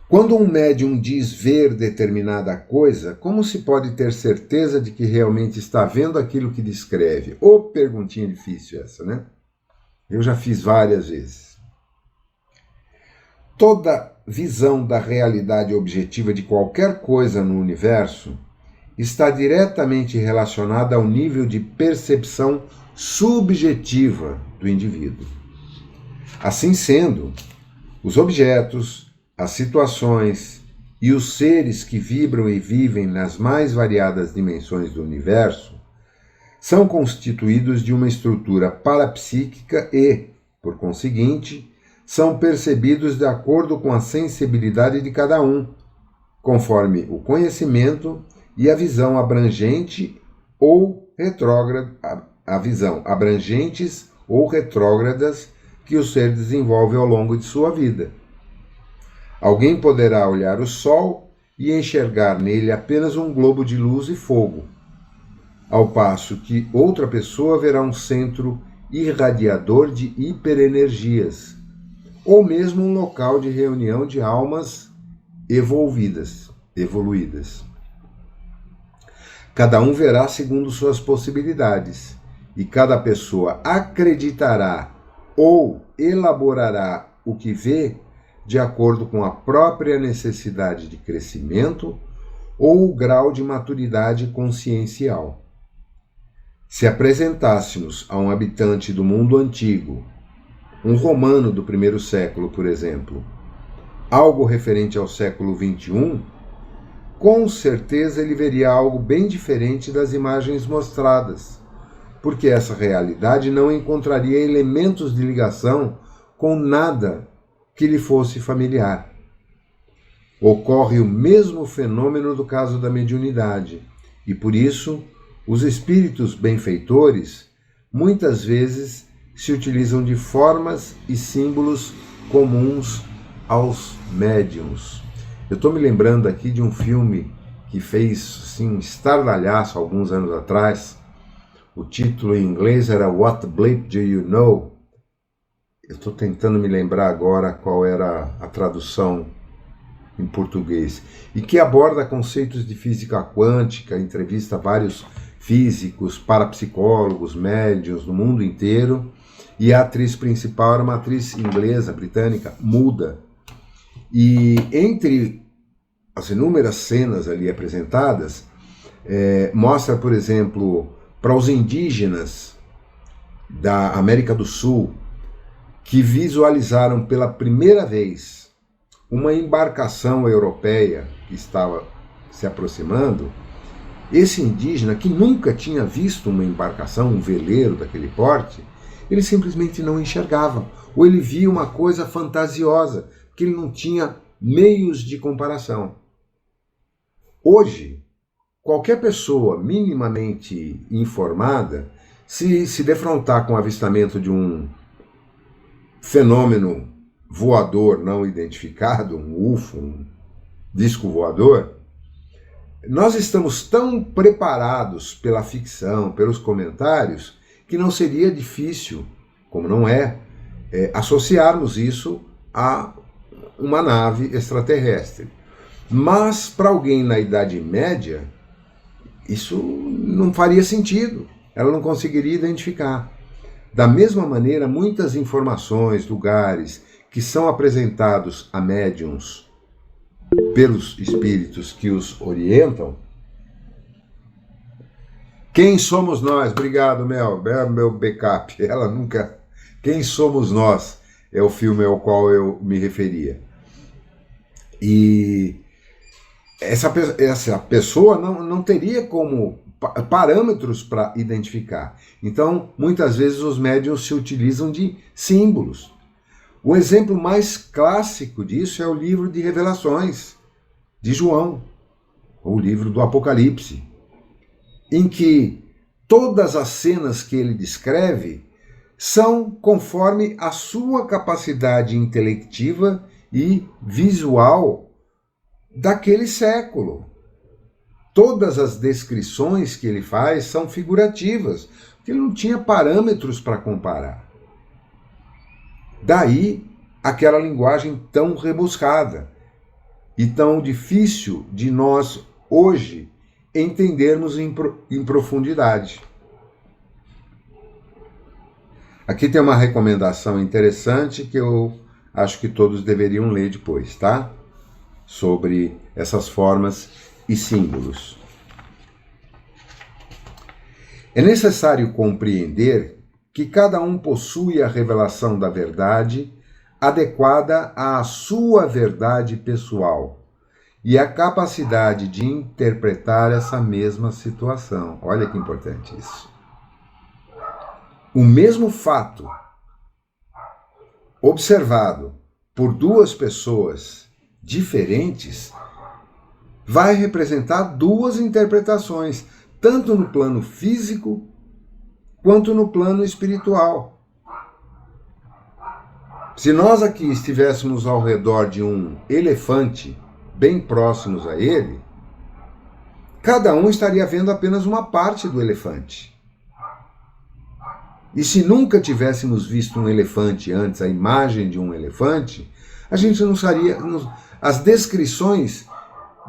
Quando um médium diz ver determinada coisa, como se pode ter certeza de que realmente está vendo aquilo que descreve? Ô, perguntinha difícil essa, né? Eu já fiz várias vezes. Toda visão da realidade objetiva de qualquer coisa no universo está diretamente relacionada ao nível de percepção subjetiva do indivíduo. Assim sendo, os objetos, as situações e os seres que vibram e vivem nas mais variadas dimensões do universo são constituídos de uma estrutura parapsíquica e, por conseguinte, são percebidos de acordo com a sensibilidade de cada um, conforme o conhecimento e a visão abrangente ou retrógrada, a visão abrangentes ou retrógradas que o ser desenvolve ao longo de sua vida. Alguém poderá olhar o Sol e enxergar nele apenas um globo de luz e fogo, ao passo que outra pessoa verá um centro irradiador de hiperenergias, ou mesmo um local de reunião de almas evoluídas. Cada um verá segundo suas possibilidades, e cada pessoa acreditará ou elaborará o que vê de acordo com a própria necessidade de crescimento ou o grau de maturidade consciencial. Se apresentássemos a um habitante do mundo antigo, um romano do primeiro século, por exemplo, algo referente ao século XXI, com certeza ele veria algo bem diferente das imagens mostradas, porque essa realidade não encontraria elementos de ligação com nada que lhe fosse familiar. Ocorre o mesmo fenômeno do caso da mediunidade, e por isso os espíritos benfeitores muitas vezes se utilizam de formas e símbolos comuns aos médiuns. Eu estou me lembrando aqui de um filme que fez assim, um estardalhaço alguns anos atrás. O título em inglês era What Bleep Do You Know? Eu estou tentando me lembrar agora qual era a tradução em português. E que aborda conceitos de física quântica, entrevista vários físicos, parapsicólogos, médiuns do mundo inteiro. E a atriz principal era uma atriz inglesa, britânica, muda. E entre as inúmeras cenas ali apresentadas, mostra, por exemplo, para os indígenas da América do Sul, que visualizaram pela primeira vez uma embarcação europeia que estava se aproximando, esse indígena, que nunca tinha visto uma embarcação, um veleiro daquele porte, ele simplesmente não enxergava, ou ele via uma coisa fantasiosa, porque ele não tinha meios de comparação. Hoje, qualquer pessoa minimamente informada, se defrontar com o avistamento de um fenômeno voador não identificado, um UFO, um disco voador, nós estamos tão preparados pela ficção, pelos comentários, que não seria difícil, como não é, associarmos isso a uma nave extraterrestre. Mas para alguém na Idade Média, isso não faria sentido, ela não conseguiria identificar. Da mesma maneira, muitas informações, lugares que são apresentados a médiuns pelos espíritos que os orientam. Quem somos nós? Obrigado, Mel. É meu backup. Ela nunca... Quem somos nós? É o filme ao qual eu me referia. E essa pessoa não teria como parâmetros para identificar. Então, muitas vezes os médiuns se utilizam de símbolos. O exemplo mais clássico disso é o livro de Revelações, de João, o livro do Apocalipse, em que todas as cenas que ele descreve são conforme a sua capacidade intelectiva e visual daquele século. Todas as descrições que ele faz são figurativas, porque ele não tinha parâmetros para comparar. Daí aquela linguagem tão rebuscada e tão difícil de nós hoje entendermos em profundidade. Aqui tem uma recomendação interessante que eu acho que todos deveriam ler depois, tá? Sobre essas formas e símbolos. É necessário compreender que cada um possui a revelação da verdade adequada à sua verdade pessoal e a capacidade de interpretar essa mesma situação. Olha que importante isso. O mesmo fato observado por duas pessoas diferentes vai representar duas interpretações, tanto no plano físico quanto no plano espiritual. Se nós aqui estivéssemos ao redor de um elefante, bem próximos a ele, cada um estaria vendo apenas uma parte do elefante. E se nunca tivéssemos visto um elefante antes, a imagem de um elefante, a gente não saberia, as descrições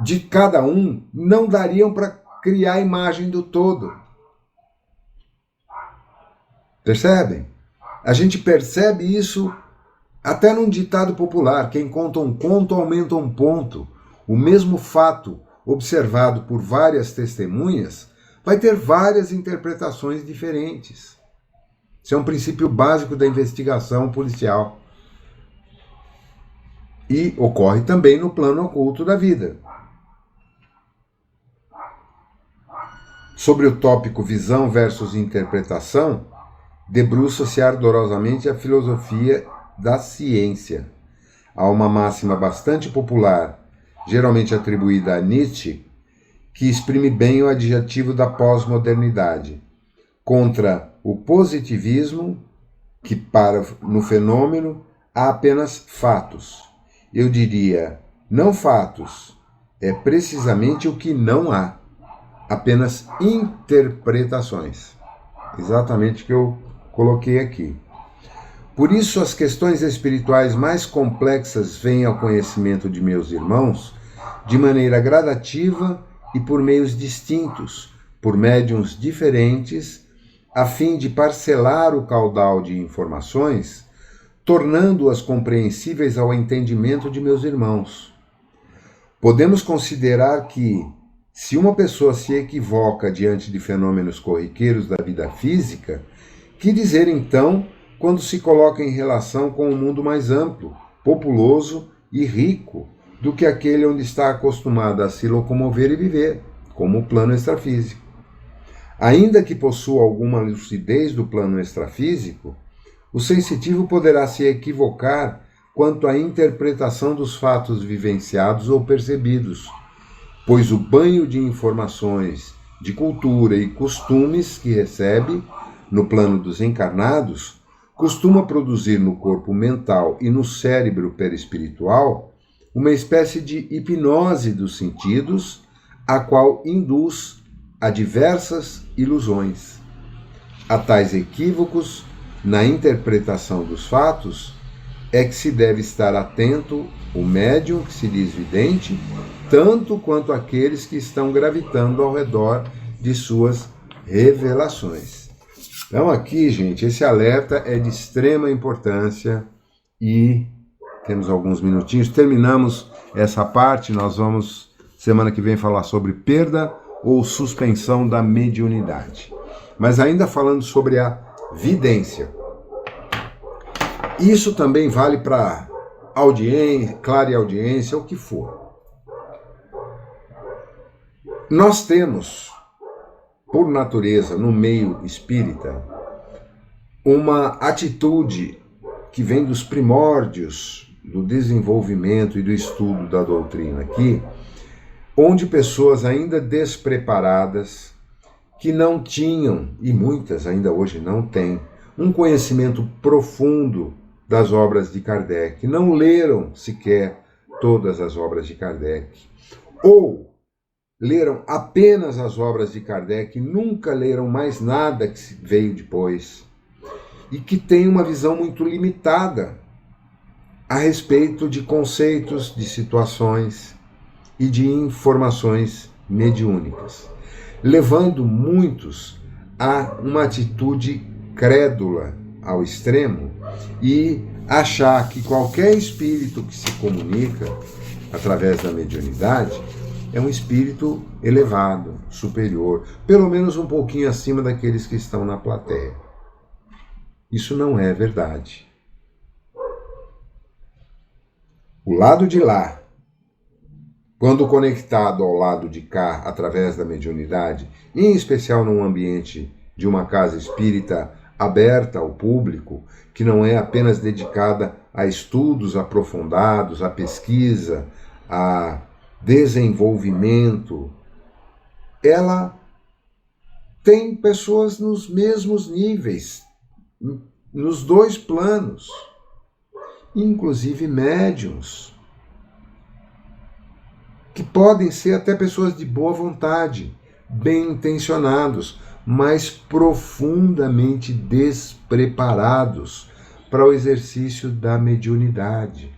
de cada um não dariam para criar a imagem do todo. Percebem? A gente percebe isso até num ditado popular: quem conta um conto aumenta um ponto. O mesmo fato observado por várias testemunhas vai ter várias interpretações diferentes. Isso é um princípio básico da investigação policial. E ocorre também no plano oculto da vida. Sobre o tópico visão versus interpretação, debruça-se ardorosamente a filosofia da ciência. Há uma máxima bastante popular, geralmente atribuída a Nietzsche, que exprime bem o adjetivo da pós-modernidade, contra o positivismo, que para no fenômeno há apenas fatos. Eu diria, não fatos, é precisamente o que não há, apenas interpretações. Exatamente o que eu coloquei aqui. Por isso, as questões espirituais mais complexas vêm ao conhecimento de meus irmãos de maneira gradativa e por meios distintos, por médiuns diferentes, a fim de parcelar o caudal de informações, tornando-as compreensíveis ao entendimento de meus irmãos. Podemos considerar que, se uma pessoa se equivoca diante de fenômenos corriqueiros da vida física, que dizer então quando se coloca em relação com um mundo mais amplo, populoso e rico do que aquele onde está acostumado a se locomover e viver, como o plano extrafísico? Ainda que possua alguma lucidez do plano extrafísico, o sensitivo poderá se equivocar quanto à interpretação dos fatos vivenciados ou percebidos, pois o banho de informações, de cultura e costumes que recebe no plano dos encarnados costuma produzir no corpo mental e no cérebro perispiritual uma espécie de hipnose dos sentidos, a qual induz a diversas ilusões. A tais equívocos na interpretação dos fatos é que se deve estar atento o médium que se diz vidente, tanto quanto aqueles que estão gravitando ao redor de suas revelações. Então aqui, gente, esse alerta é de extrema importância e temos alguns minutinhos. Terminamos essa parte, nós vamos, semana que vem, falar sobre perda ou suspensão da mediunidade. Mas ainda falando sobre a vidência. Isso também vale para audiência, clareaudiência, o que for. Nós temos, por natureza, no meio espírita, uma atitude que vem dos primórdios do desenvolvimento e do estudo da doutrina aqui, onde pessoas ainda despreparadas, que não tinham, e muitas ainda hoje não têm, um conhecimento profundo das obras de Kardec, não leram sequer todas as obras de Kardec, ou leram apenas as obras de Kardec, nunca leram mais nada que veio depois, e que têm uma visão muito limitada a respeito de conceitos, de situações e de informações mediúnicas, levando muitos a uma atitude crédula ao extremo e achar que qualquer espírito que se comunica através da mediunidade é um espírito elevado, superior, pelo menos um pouquinho acima daqueles que estão na plateia. Isso não é verdade. O lado de lá, quando conectado ao lado de cá, através da mediunidade, em especial num ambiente de uma casa espírita aberta ao público, que não é apenas dedicada a estudos aprofundados, a pesquisa, a desenvolvimento, ela tem pessoas nos mesmos níveis, nos dois planos, inclusive médiuns, que podem ser até pessoas de boa vontade, bem intencionados, mas profundamente despreparados para o exercício da mediunidade.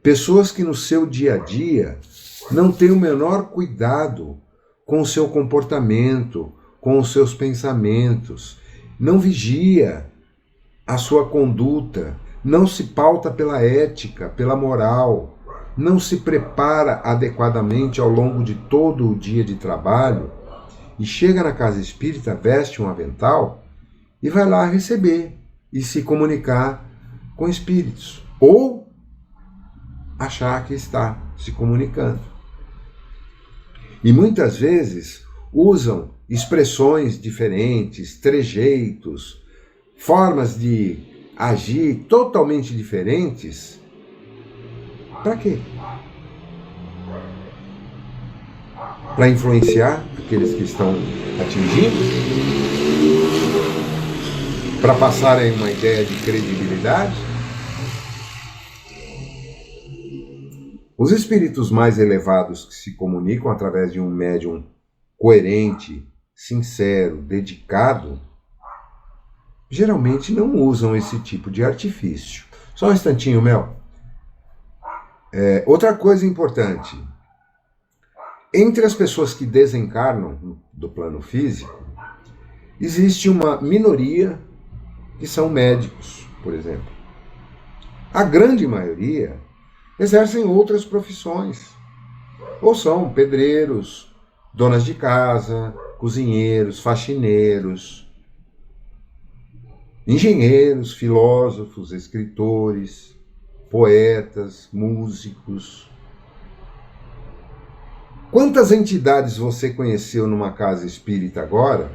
Pessoas que no seu dia a dia não têm o menor cuidado com o seu comportamento, com os seus pensamentos, não vigia a sua conduta, não se pauta pela ética, pela moral, não se prepara adequadamente ao longo de todo o dia de trabalho e chega na casa espírita, veste um avental e vai lá receber e se comunicar com espíritos. Ou achar que está se comunicando. E muitas vezes usam expressões diferentes, trejeitos, formas de agir totalmente diferentes. Para quê? Para influenciar aqueles que estão atingindo? Para passarem uma ideia de credibilidade? Os espíritos mais elevados que se comunicam através de um médium coerente, sincero, dedicado, geralmente não usam esse tipo de artifício. Só um instantinho, Mel. Outra coisa importante. Entre as pessoas que desencarnam do plano físico, existe uma minoria que são médicos, por exemplo. A grande maioria exercem outras profissões, ou são pedreiros, donas de casa, cozinheiros, faxineiros, engenheiros, filósofos, escritores, poetas, músicos. Quantas entidades você conheceu numa casa espírita agora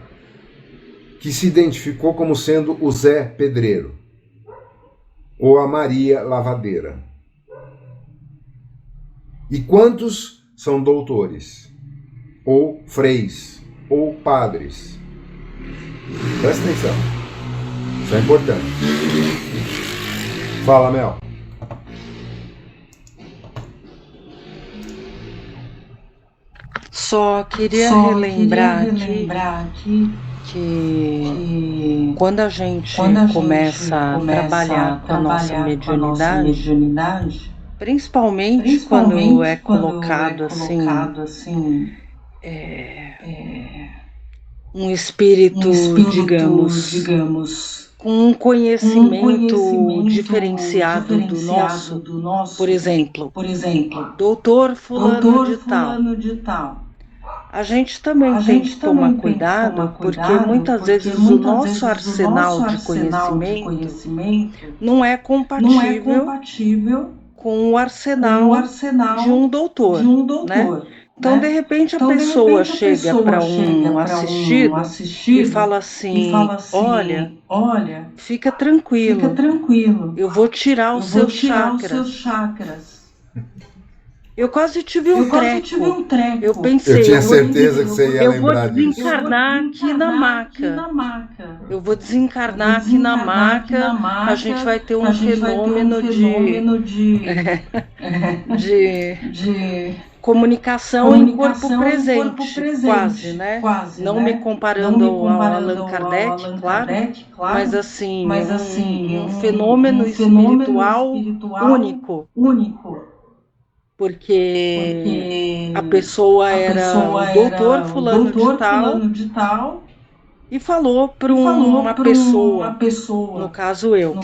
que se identificou como sendo o Zé Pedreiro ou a Maria Lavadeira? E quantos são doutores, ou freis, ou padres. Presta atenção. Isso é importante. Fala, Mel. Só queria relembrar aqui que quando a gente começa a trabalhar com a nossa mediunidade, principalmente quando é colocado assim, um espírito, digamos, com um conhecimento diferenciado do nosso, por exemplo, doutor fulano de tal. A gente também tem que tomar cuidado, porque muitas vezes o nosso arsenal de conhecimento não é compatível com o arsenal de um doutor, né? Então, de repente, a pessoa chega para um assistido e fala assim, olha, fica tranquilo, eu vou tirar os seus chakras. Eu quase tive um treco. Eu pensei, eu tinha certeza que você ia lembrar disso. Eu vou desencarnar aqui na maca. Eu vou desencarnar aqui na maca. A gente vai ter um fenômeno de comunicação em corpo presente, quase, né? Não me comparando ao Allan Kardec, claro, mas assim, um fenômeno espiritual único. Porque a pessoa era o doutor fulano de tal e falou para uma pessoa, no caso eu,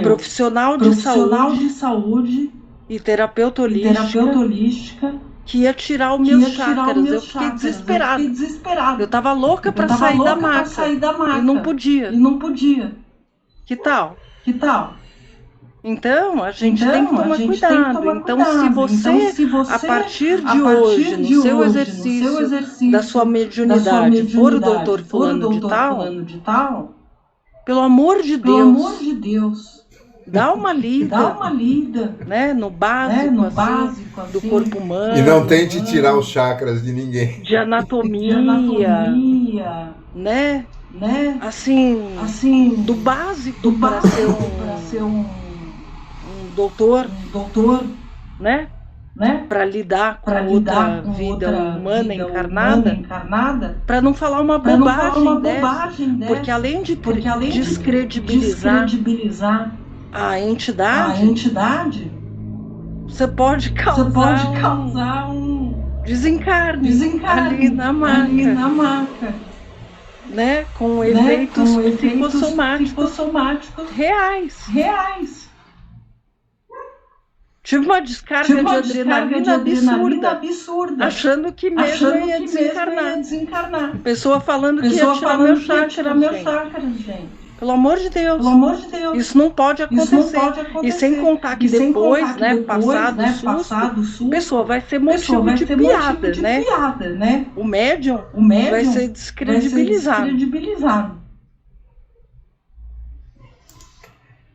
profissional de saúde e terapeuta holística, que ia tirar os meus chakras. Eu fiquei desesperada. Eu estava louca para sair da maca e não podia. Que tal? Então, a gente tem que tomar cuidado. Então, se você, a partir de hoje, no seu exercício da sua mediunidade, for o doutor fulano de tal, pelo amor de Deus, dá uma lida, né, no básico, assim, do corpo humano. E não tente tirar os chakras de ninguém. De anatomia, né? Assim, do básico para ser um doutor, né? Para lidar com outra vida humana encarnada, para não falar uma bobagem dessa, porque além de descredibilizar a entidade, você pode causar um desencarne ali na maca, né? Com efeitos psicossomáticos reais. Tive uma descarga de adrenalina absurda, achando que mesmo ia desencarnar. Pessoa falando que ia tirar meu chakra, gente. Pelo amor de Deus. Isso não pode acontecer. E sem contar que depois, né, passado o susto, a pessoa vai ser motivo de piada, né? O médium vai ser descredibilizado.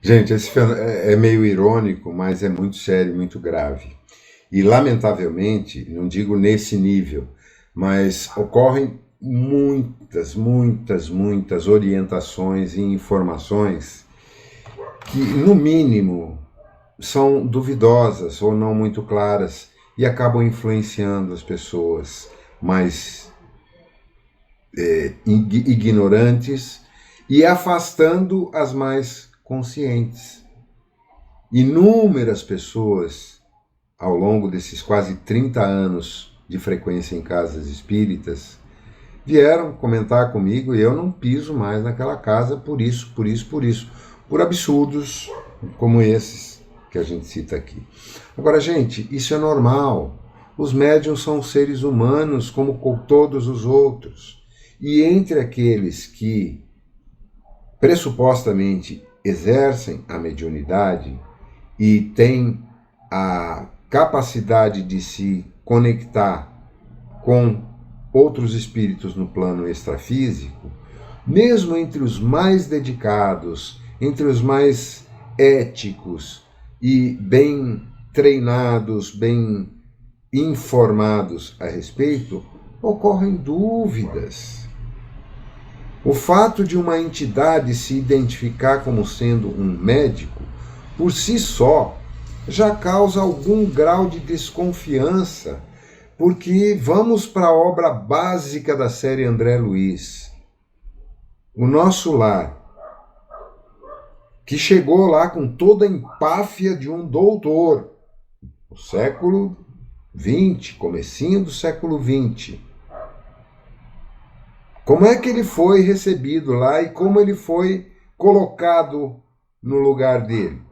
Gente, esse é meio irônico, mas é muito sério, muito grave. E, lamentavelmente, não digo nesse nível, mas ocorrem muitas orientações e informações que, no mínimo, são duvidosas ou não muito claras e acabam influenciando as pessoas mais ignorantes e afastando as mais conscientes. Inúmeras pessoas, ao longo desses quase 30 anos de frequência em casas espíritas, vieram comentar comigo e eu não piso mais naquela casa por isso, por absurdos como esses que a gente cita aqui. Agora, gente, isso é normal. Os médiuns são seres humanos como todos os outros. E entre aqueles que pressupostamente exercem a mediunidade e têm a capacidade de se conectar com outros espíritos no plano extrafísico, mesmo entre os mais dedicados, entre os mais éticos e bem treinados, bem informados a respeito, ocorrem dúvidas. O fato de uma entidade se identificar como sendo um médico, por si só, já causa algum grau de desconfiança, porque vamos para a obra básica da série André Luiz, O Nosso Lar, que chegou lá com toda a empáfia de um doutor, no século XX, comecinho do século XX. Como é que ele foi recebido lá e como ele foi colocado no lugar dele?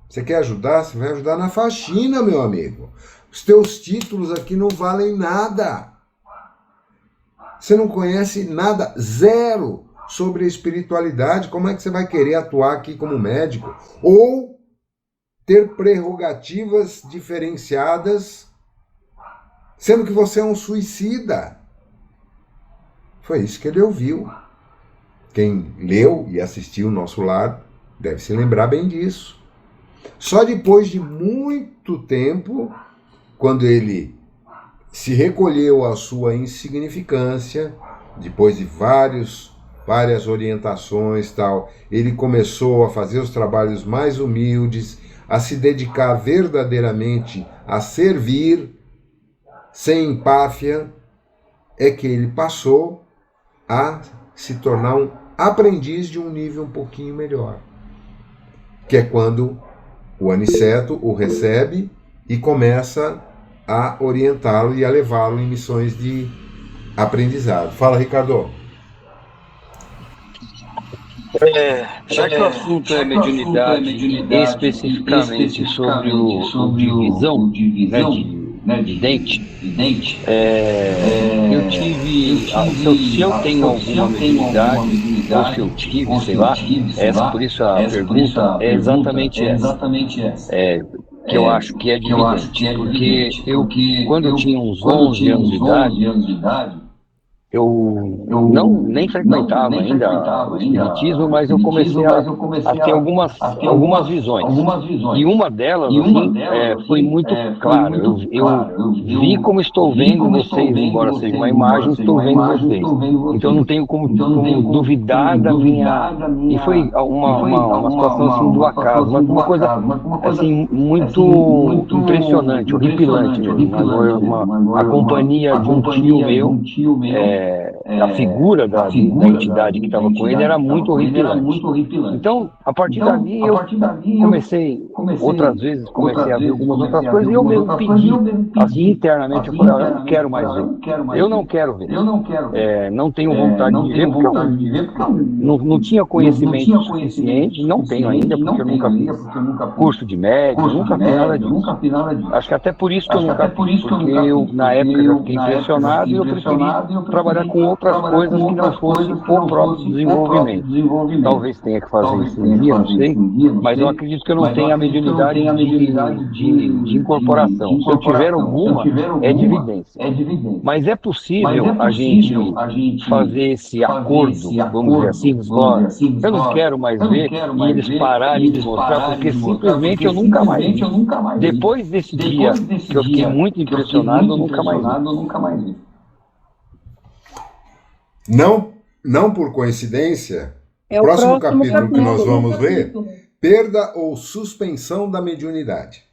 Você quer ajudar? Você vai ajudar na faxina, meu amigo. Os teus títulos aqui não valem nada. Você não conhece nada, zero, sobre a espiritualidade. Como é que você vai querer atuar aqui como médico? Ou ter prerrogativas diferenciadas, sendo que você é um suicida? Foi isso que ele ouviu. Quem leu e assistiu o Nosso Lar deve se lembrar bem disso. Só depois de muito tempo, quando ele se recolheu à sua insignificância, depois de várias orientações, tal, ele começou a fazer os trabalhos mais humildes, a se dedicar verdadeiramente a servir, sem empáfia, é que ele passou a se tornar um aprendiz de um nível um pouquinho melhor, que é quando o Aniceto o recebe e começa a orientá-lo e a levá-lo em missões de aprendizado. Fala, Ricardo. Já que o assunto é mediunidade, especificamente sobre o divisão, né, de dente, eu tive, se eu tenho alguma mediunidade, ou se eu tive, sei lá, por isso a pergunta é exatamente essa, que eu acho que é dividente, porque quando eu tinha uns 11 anos de idade, eu nem frequentava ainda o espiritismo, mas eu comecei a ter algumas visões. E uma delas, assim, foi muito clara. Eu vi como estou vendo vocês, embora seja uma imagem, estou vendo vocês. Então não tenho como duvidar da minha... E foi uma situação assim do acaso, mas uma coisa assim muito impressionante, horripilante mesmo. A companhia de um tio meu, a figura da entidade que estava com ele era muito horripilante. Então, a partir dali, eu comecei a ver algumas outras coisas, e eu mesmo pedi, assim, internamente, eu falei, eu não quero mais ver. Eu não quero ver. Não tenho vontade de ver, porque eu não tinha conhecimento suficiente, não tenho ainda, porque eu nunca fiz curso de médium, nunca fiz nada disso. Acho que até por isso que eu nunca fiz, porque eu, na época, já fiquei impressionado e eu preferi trabalhar com outras coisas que não fossem o próprio desenvolvimento. Talvez tenha que fazer isso um dia, não sei, mas eu acredito que eu não tenho a mediunidade de incorporação. Se eu tiver alguma, é de evidência. Mas é possível a gente fazer esse acordo, vamos dizer assim, eu não quero mais ver, e eles pararem de mostrar, porque simplesmente eu nunca mais vi. Depois desse dia que eu fiquei muito impressionado, eu nunca mais vi. Não por coincidência, o próximo capítulo que nós vamos ler, perda ou suspensão da mediunidade.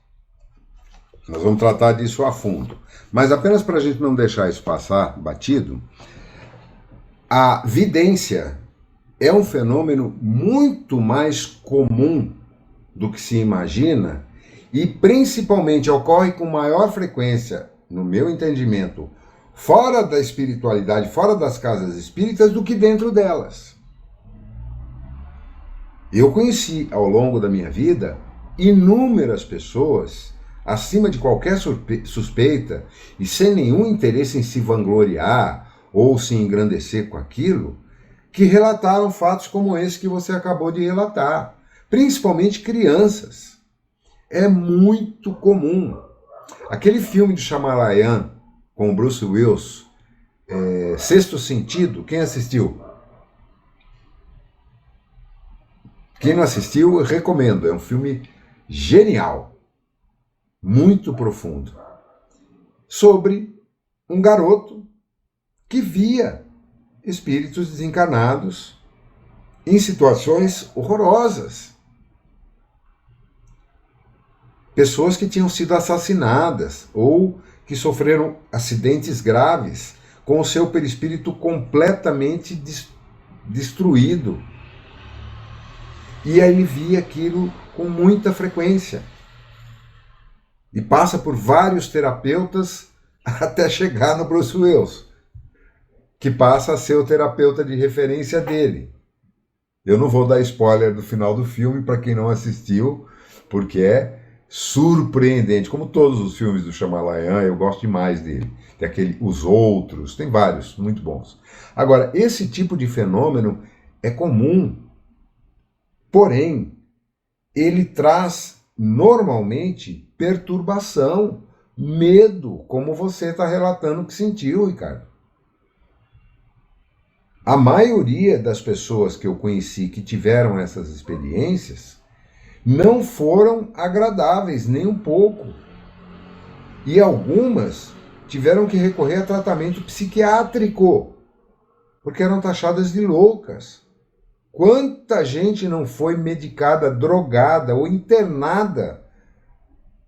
Nós vamos tratar disso a fundo. Mas apenas para a gente não deixar isso passar batido, a vidência é um fenômeno muito mais comum do que se imagina e principalmente ocorre com maior frequência, no meu entendimento, fora da espiritualidade, fora das casas espíritas, do que dentro delas. Eu conheci, ao longo da minha vida, inúmeras pessoas, acima de qualquer suspeita, e sem nenhum interesse em se vangloriar ou se engrandecer com aquilo, que relataram fatos como esse que você acabou de relatar, principalmente crianças. É muito comum. Aquele filme de Shyamalan, com o Bruce Willis, Sexto Sentido, quem assistiu? Quem não assistiu, eu recomendo, é um filme genial, muito profundo. sobre um garoto que via espíritos desencarnados em situações horrorosas. Pessoas que tinham sido assassinadas ou que sofreram acidentes graves com o seu perispírito completamente destruído. E aí ele via aquilo com muita frequência. E passa por vários terapeutas até chegar no Bruce Willis, que passa a ser o terapeuta de referência dele. Eu não vou dar spoiler do final do filme para quem não assistiu, porque é surpreendente, como todos os filmes do Shyamalan, eu gosto demais dele. Tem aquele Os Outros, tem vários, muito bons. Agora, esse tipo de fenômeno é comum, porém, ele traz normalmente perturbação, medo, como você está relatando que sentiu, Ricardo. A maioria das pessoas que eu conheci que tiveram essas experiências não foram agradáveis, nem um pouco. E algumas tiveram que recorrer a tratamento psiquiátrico, porque eram taxadas de loucas. Quanta gente não foi medicada, drogada ou internada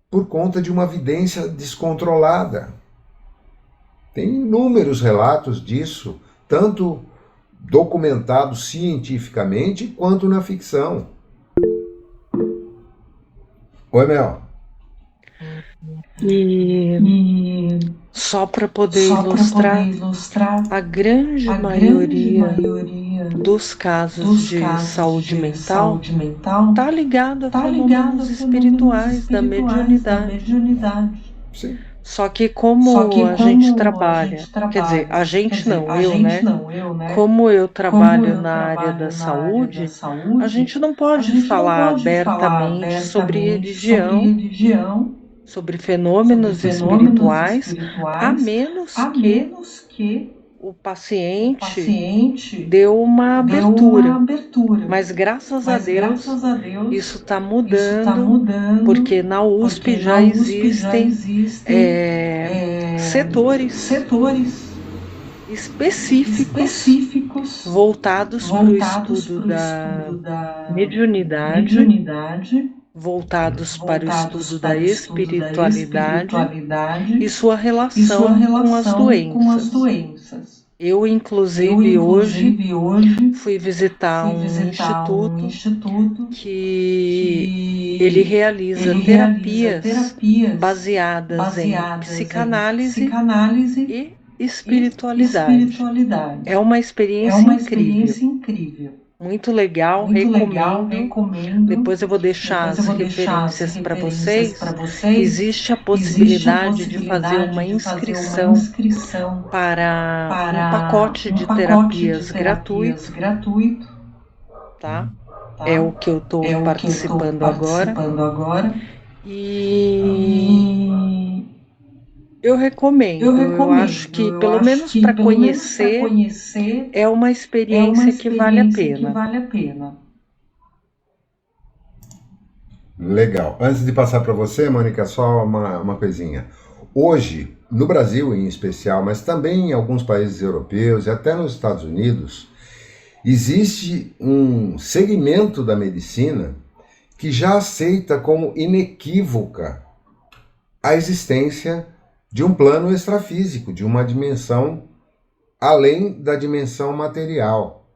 por conta de uma vidência descontrolada? Tem inúmeros relatos disso, tanto documentados cientificamente quanto na ficção. Oi, Mel. E só para poder ilustrar, a grande maioria dos casos de saúde mental está ligado a fenômenos espirituais da mediunidade. Sim. Só que como a gente trabalha, quer dizer, a gente não, eu, né? Como eu trabalho na área da saúde, a gente não pode falar abertamente sobre religião, sobre fenômenos espirituais, a menos que o paciente deu uma abertura. Mas graças a Deus, isso está mudando, porque na USP já existem setores específicos voltados para o estudo da mediunidade, voltados para o estudo da espiritualidade e sua relação com as doenças. Eu, inclusive, hoje fui visitar um instituto que ele realiza terapias baseadas em psicanálise e espiritualidade. É uma experiência incrível. Muito legal, recomendo. Depois eu vou deixar as referências para vocês. Existe a possibilidade de fazer uma inscrição para um pacote de terapias gratuito, tá? É o que eu estou participando agora. E eu recomendo. Eu acho que, pelo menos para conhecer, é uma experiência que vale a pena. Legal. Antes de passar para você, Mônica, só uma coisinha. Hoje, no Brasil em especial, mas também em alguns países europeus e até nos Estados Unidos, existe um segmento da medicina que já aceita como inequívoca a existência de um plano extrafísico, de uma dimensão além da dimensão material.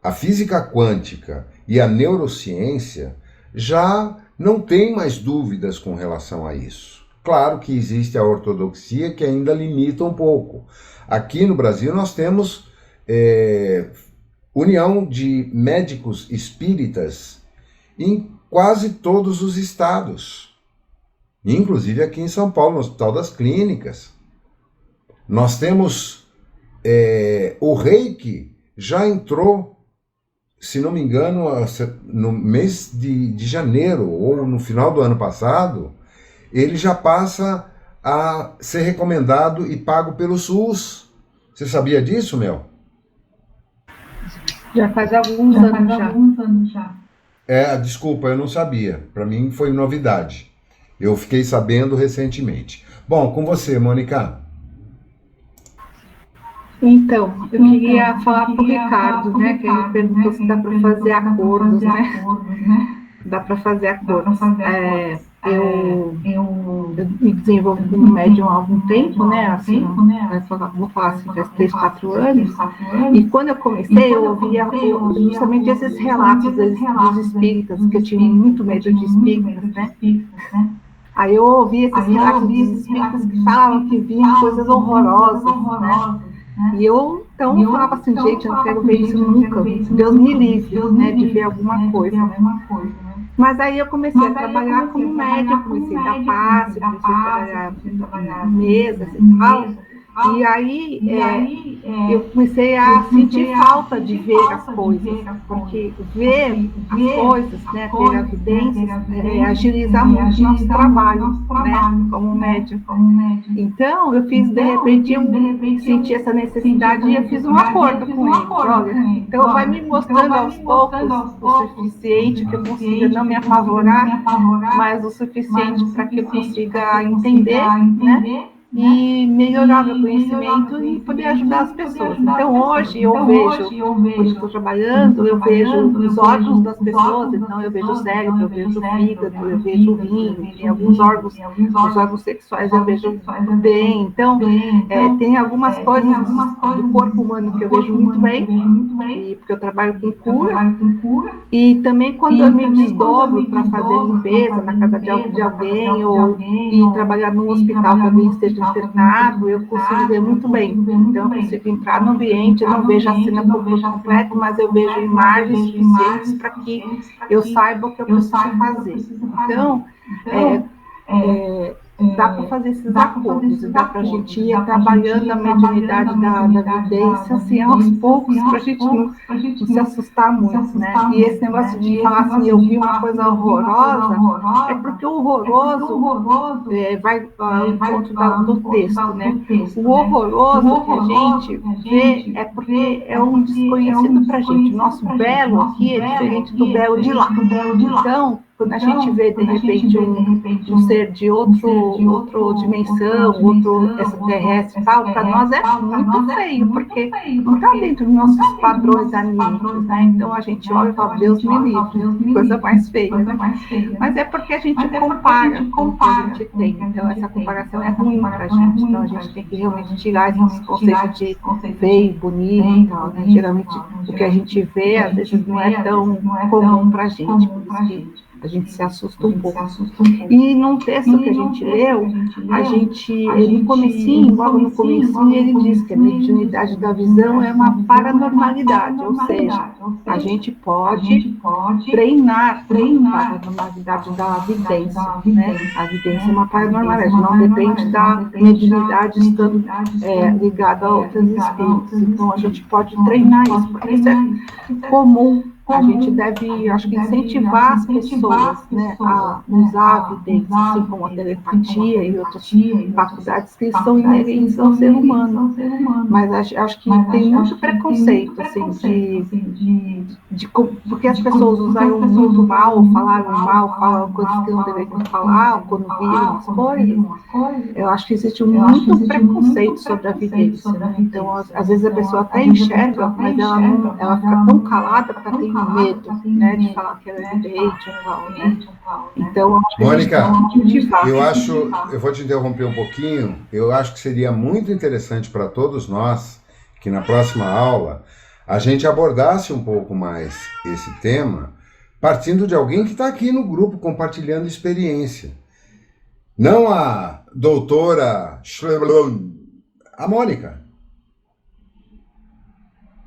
A física quântica e a neurociência já não têm mais dúvidas com relação a isso. Claro que existe a ortodoxia que ainda limita um pouco. Aqui no Brasil nós temos união de médicos espíritas em quase todos os estados. Inclusive aqui em São Paulo, no Hospital das Clínicas. Nós temos o Reiki já entrou, se não me engano, no mês de janeiro ou no final do ano passado, ele já passa a ser recomendado e pago pelo SUS. Você sabia disso, Mel? Já faz alguns anos já. Desculpa, eu não sabia. Para mim foi novidade. Eu fiquei sabendo recentemente. Bom, com você, Mônica. Então, eu queria falar para o Ricardo, né, que ele perguntou se dá para fazer acordos, né? Dá para fazer acordos. Eu me desenvolvo como médium há algum tempo, né? Assim, vou falar assim, faz 3, 4 anos. E quando eu comecei, eu ouvia justamente esses relatos dos espíritas, que eu tinha muito medo de espíritas, né? Aí eu ouvia esses relatos dos espíritas que falavam que viam coisas horrorosas, né? E eu, então, falava assim, gente, eu não quero ver isso nunca. Deus me livre, né, de ver alguma coisa. Mas aí eu comecei a trabalhar como médium, comecei a dar passe, comecei a trabalhar em mesas e tal. E aí eu comecei a sentir falta de ver as coisas, porque ver as coisas, né, ter evidências, agiliza muito o nosso trabalho, né, como médium. Então, eu fiz, de repente, eu senti essa necessidade e eu fiz um acordo com eles. Olha, então vai me mostrando aos poucos o suficiente que eu consiga não me apavorar, mas o suficiente para que eu consiga entender, né? E melhorar meu conhecimento e poder ajudar as pessoas. Então, hoje eu vejo, quando estou trabalhando, eu vejo os órgãos das pessoas, então eu vejo o cérebro, eu vejo o fígado, eu vejo o rim, tem alguns órgãos, os órgãos sexuais eu vejo bem. Então, tem algumas coisas do corpo humano que eu vejo muito bem, porque eu trabalho com cura, e também quando eu me desdobro para fazer limpeza na casa de alguém, ou ir trabalhar num hospital que alguém esteja internado, eu consigo ver muito bem. Então, eu consigo entrar no ambiente, eu não vejo a cena por completo, mas eu vejo imagens suficientes para que eu saiba o que eu preciso fazer. Então, dá para fazer esses acordos, dá para a gente ir trabalhando a mediunidade da evidência, assim, aos poucos, para a gente não se assustar muito, né? E esse negócio de falar assim, eu vi uma coisa horrorosa, é porque o horroroso vai ao encontro do texto, né? O horroroso que a gente vê é porque é um desconhecido para a gente. O nosso belo aqui é diferente do belo de lá. Então, quando a gente vê, de repente, um ser de outra dimensão, outro extraterrestre e tal, para nós é muito feio, porque não está dentro dos nossos padrões anímicos, né? Então a gente olha e fala, Deus me livre, que coisa mais feia, né? Mas é porque a gente compara com o que a gente tem. Então essa comparação é ruim para a gente. Então a gente tem que realmente tirar esses conceitos de feio, bonito e tal, né? Geralmente o que a gente vê, às vezes, não é tão comum para a gente, por isso que a gente se assusta um pouco. E num texto que a gente leu, no comecinho, logo no comecinho, ele diz que a mediunidade da visão é uma paranormalidade, ou seja, a gente pode treinar a paranormalidade da evidência, né? A evidência é uma paranormalidade, não depende da mediunidade estando ligada a outros espíritos. Então, a gente pode treinar isso, porque isso é comum. A gente deve, acho que, incentivar as pessoas, né, a usar a evidência, assim como a telepatia e outras faculdades que são inerentes ao ser humano. Mas acho que tem muito preconceito, assim, porque as pessoas usaram muito mal, falaram coisas que não deveriam falar, quando viram as coisas. Eu acho que existe muito preconceito sobre a evidência, né? Então, às vezes a pessoa até enxerga, mas ela fica tão calada porque ela tem medo, né, de falar que ela é evidente ou tal, né? Então, Mônica, eu vou te interromper um pouquinho. Eu acho que seria muito interessante para todos nós que na próxima aula a gente abordasse um pouco mais esse tema, partindo de alguém que está aqui no grupo compartilhando experiência. Não a doutora a Mônica,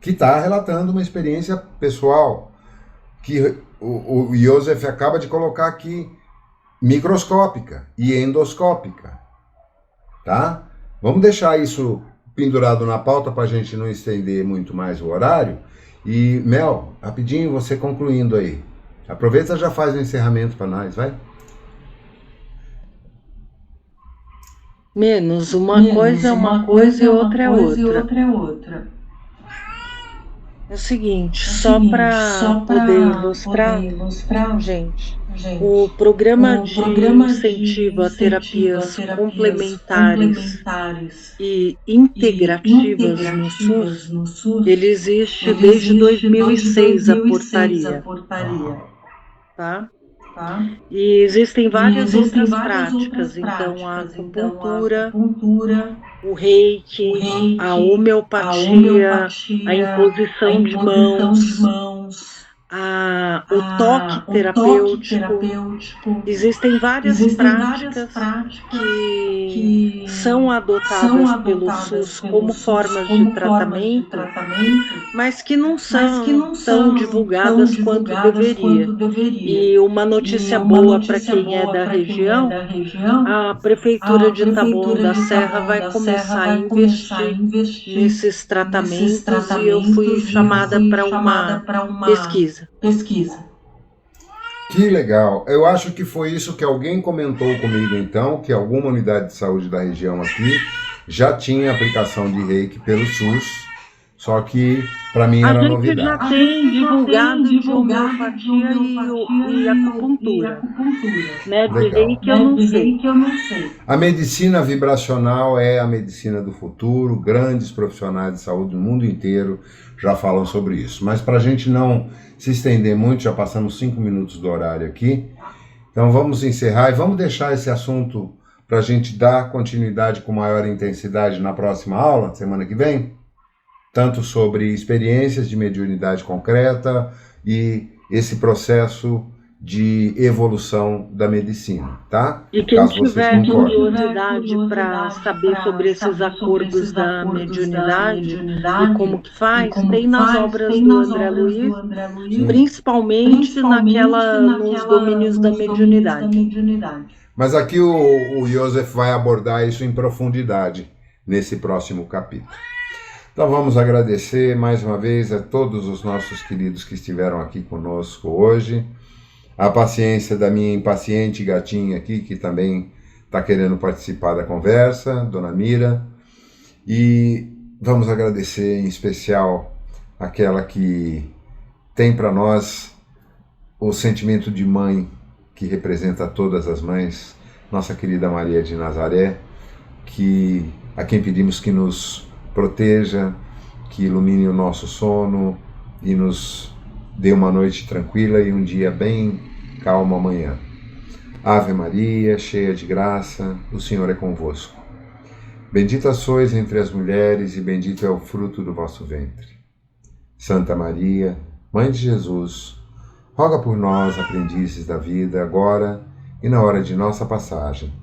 que está relatando uma experiência pessoal que o Joseph acaba de colocar aqui, microscópica e endoscópica, tá? Vamos deixar isso pendurado na pauta para a gente não estender muito mais o horário. E, Mel, rapidinho, você concluindo aí. Aproveita e já faz o encerramento para nós, vai? Uma coisa é uma coisa e outra é outra. É o seguinte, só para poder ilustrar, gente, o programa de incentivo a terapias complementares e integrativas no SUS, ele existe desde 2006, a portaria, tá? E existem várias outras práticas, então a acupuntura, o reiki, a homeopatia, a imposição de mãos, o toque terapêutico. Existem várias práticas que são adotadas pelo SUS como formas de tratamento, mas que não são tão divulgadas quanto deveria. E uma notícia boa para quem é da região, a Prefeitura de Taboão da Serra vai começar a investir nesses tratamentos e eu fui chamada para uma pesquisa. Que legal. Eu acho que foi isso que alguém comentou comigo então, que alguma unidade de saúde da região aqui já tinha aplicação de reiki pelo SUS, só que para mim era A gente novidade. já tem divulgado de homeopatia e acupuntura, né? De Legal. reiki eu não sei. A medicina vibracional é a medicina do futuro, grandes profissionais de saúde do mundo inteiro já falam sobre isso. Mas para a gente não se estender muito, já passamos 5 minutos do horário aqui, então vamos encerrar e vamos deixar esse assunto para a gente dar continuidade com maior intensidade na próxima aula, semana que vem, tanto sobre experiências de mediunidade concreta e esse processo de evolução da medicina, tá? E quem Caso vocês tiver concordem. curiosidade para saber sobre esses acordos da mediunidade e como que faz, tem nas obras do André Luiz, principalmente nos domínios da mediunidade. Mas aqui o Joseph vai abordar isso em profundidade nesse próximo capítulo. Então vamos agradecer mais uma vez a todos os nossos queridos que estiveram aqui conosco hoje, a paciência da minha impaciente gatinha aqui, que também está querendo participar da conversa, Dona Mira, e vamos agradecer em especial aquela que tem para nós o sentimento de mãe que representa todas as mães, nossa querida Maria de Nazaré, a quem pedimos que nos proteja, que ilumine o nosso sono e nos dê uma noite tranquila e um dia bem calmo amanhã. Ave Maria, cheia de graça, o Senhor é convosco. Bendita sois entre as mulheres e bendito é o fruto do vosso ventre. Santa Maria, Mãe de Jesus, roga por nós, aprendizes da vida, agora e na hora de nossa passagem.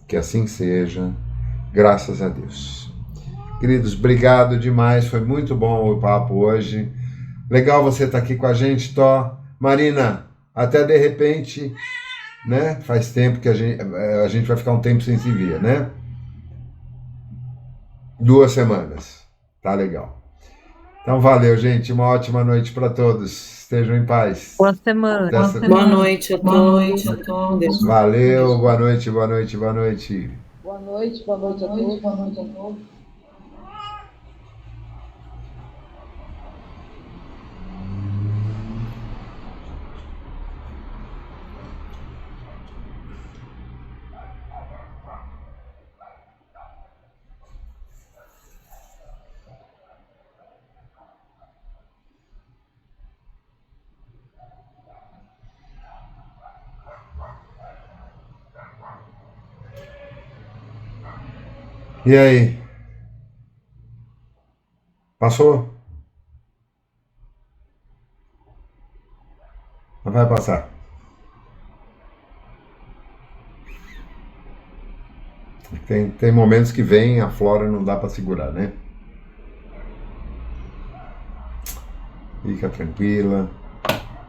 Que assim seja, graças a Deus. Queridos, obrigado demais, foi muito bom o papo hoje. Legal você estar aqui com a gente, Tó. Marina, até de repente, né? Faz tempo que a gente vai ficar um tempo sem se ver, né? 2 semanas, tá legal. Então valeu, gente, uma ótima noite para todos. Estejam em paz. Boa semana. Boa noite a todos. Valeu, boa noite, boa noite, boa noite. Boa noite a todos. E aí? Passou? Não vai passar. Tem momentos que vem, a flora não dá para segurar, né? Fica tranquila.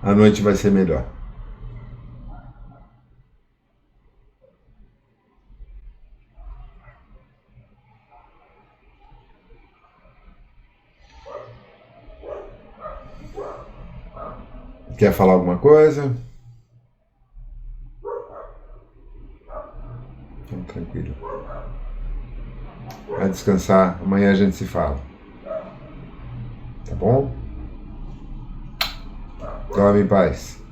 A noite vai ser melhor. Quer falar alguma coisa? Então, tranquilo. Vai descansar. Amanhã a gente se fala. Tá bom? Dorme em paz.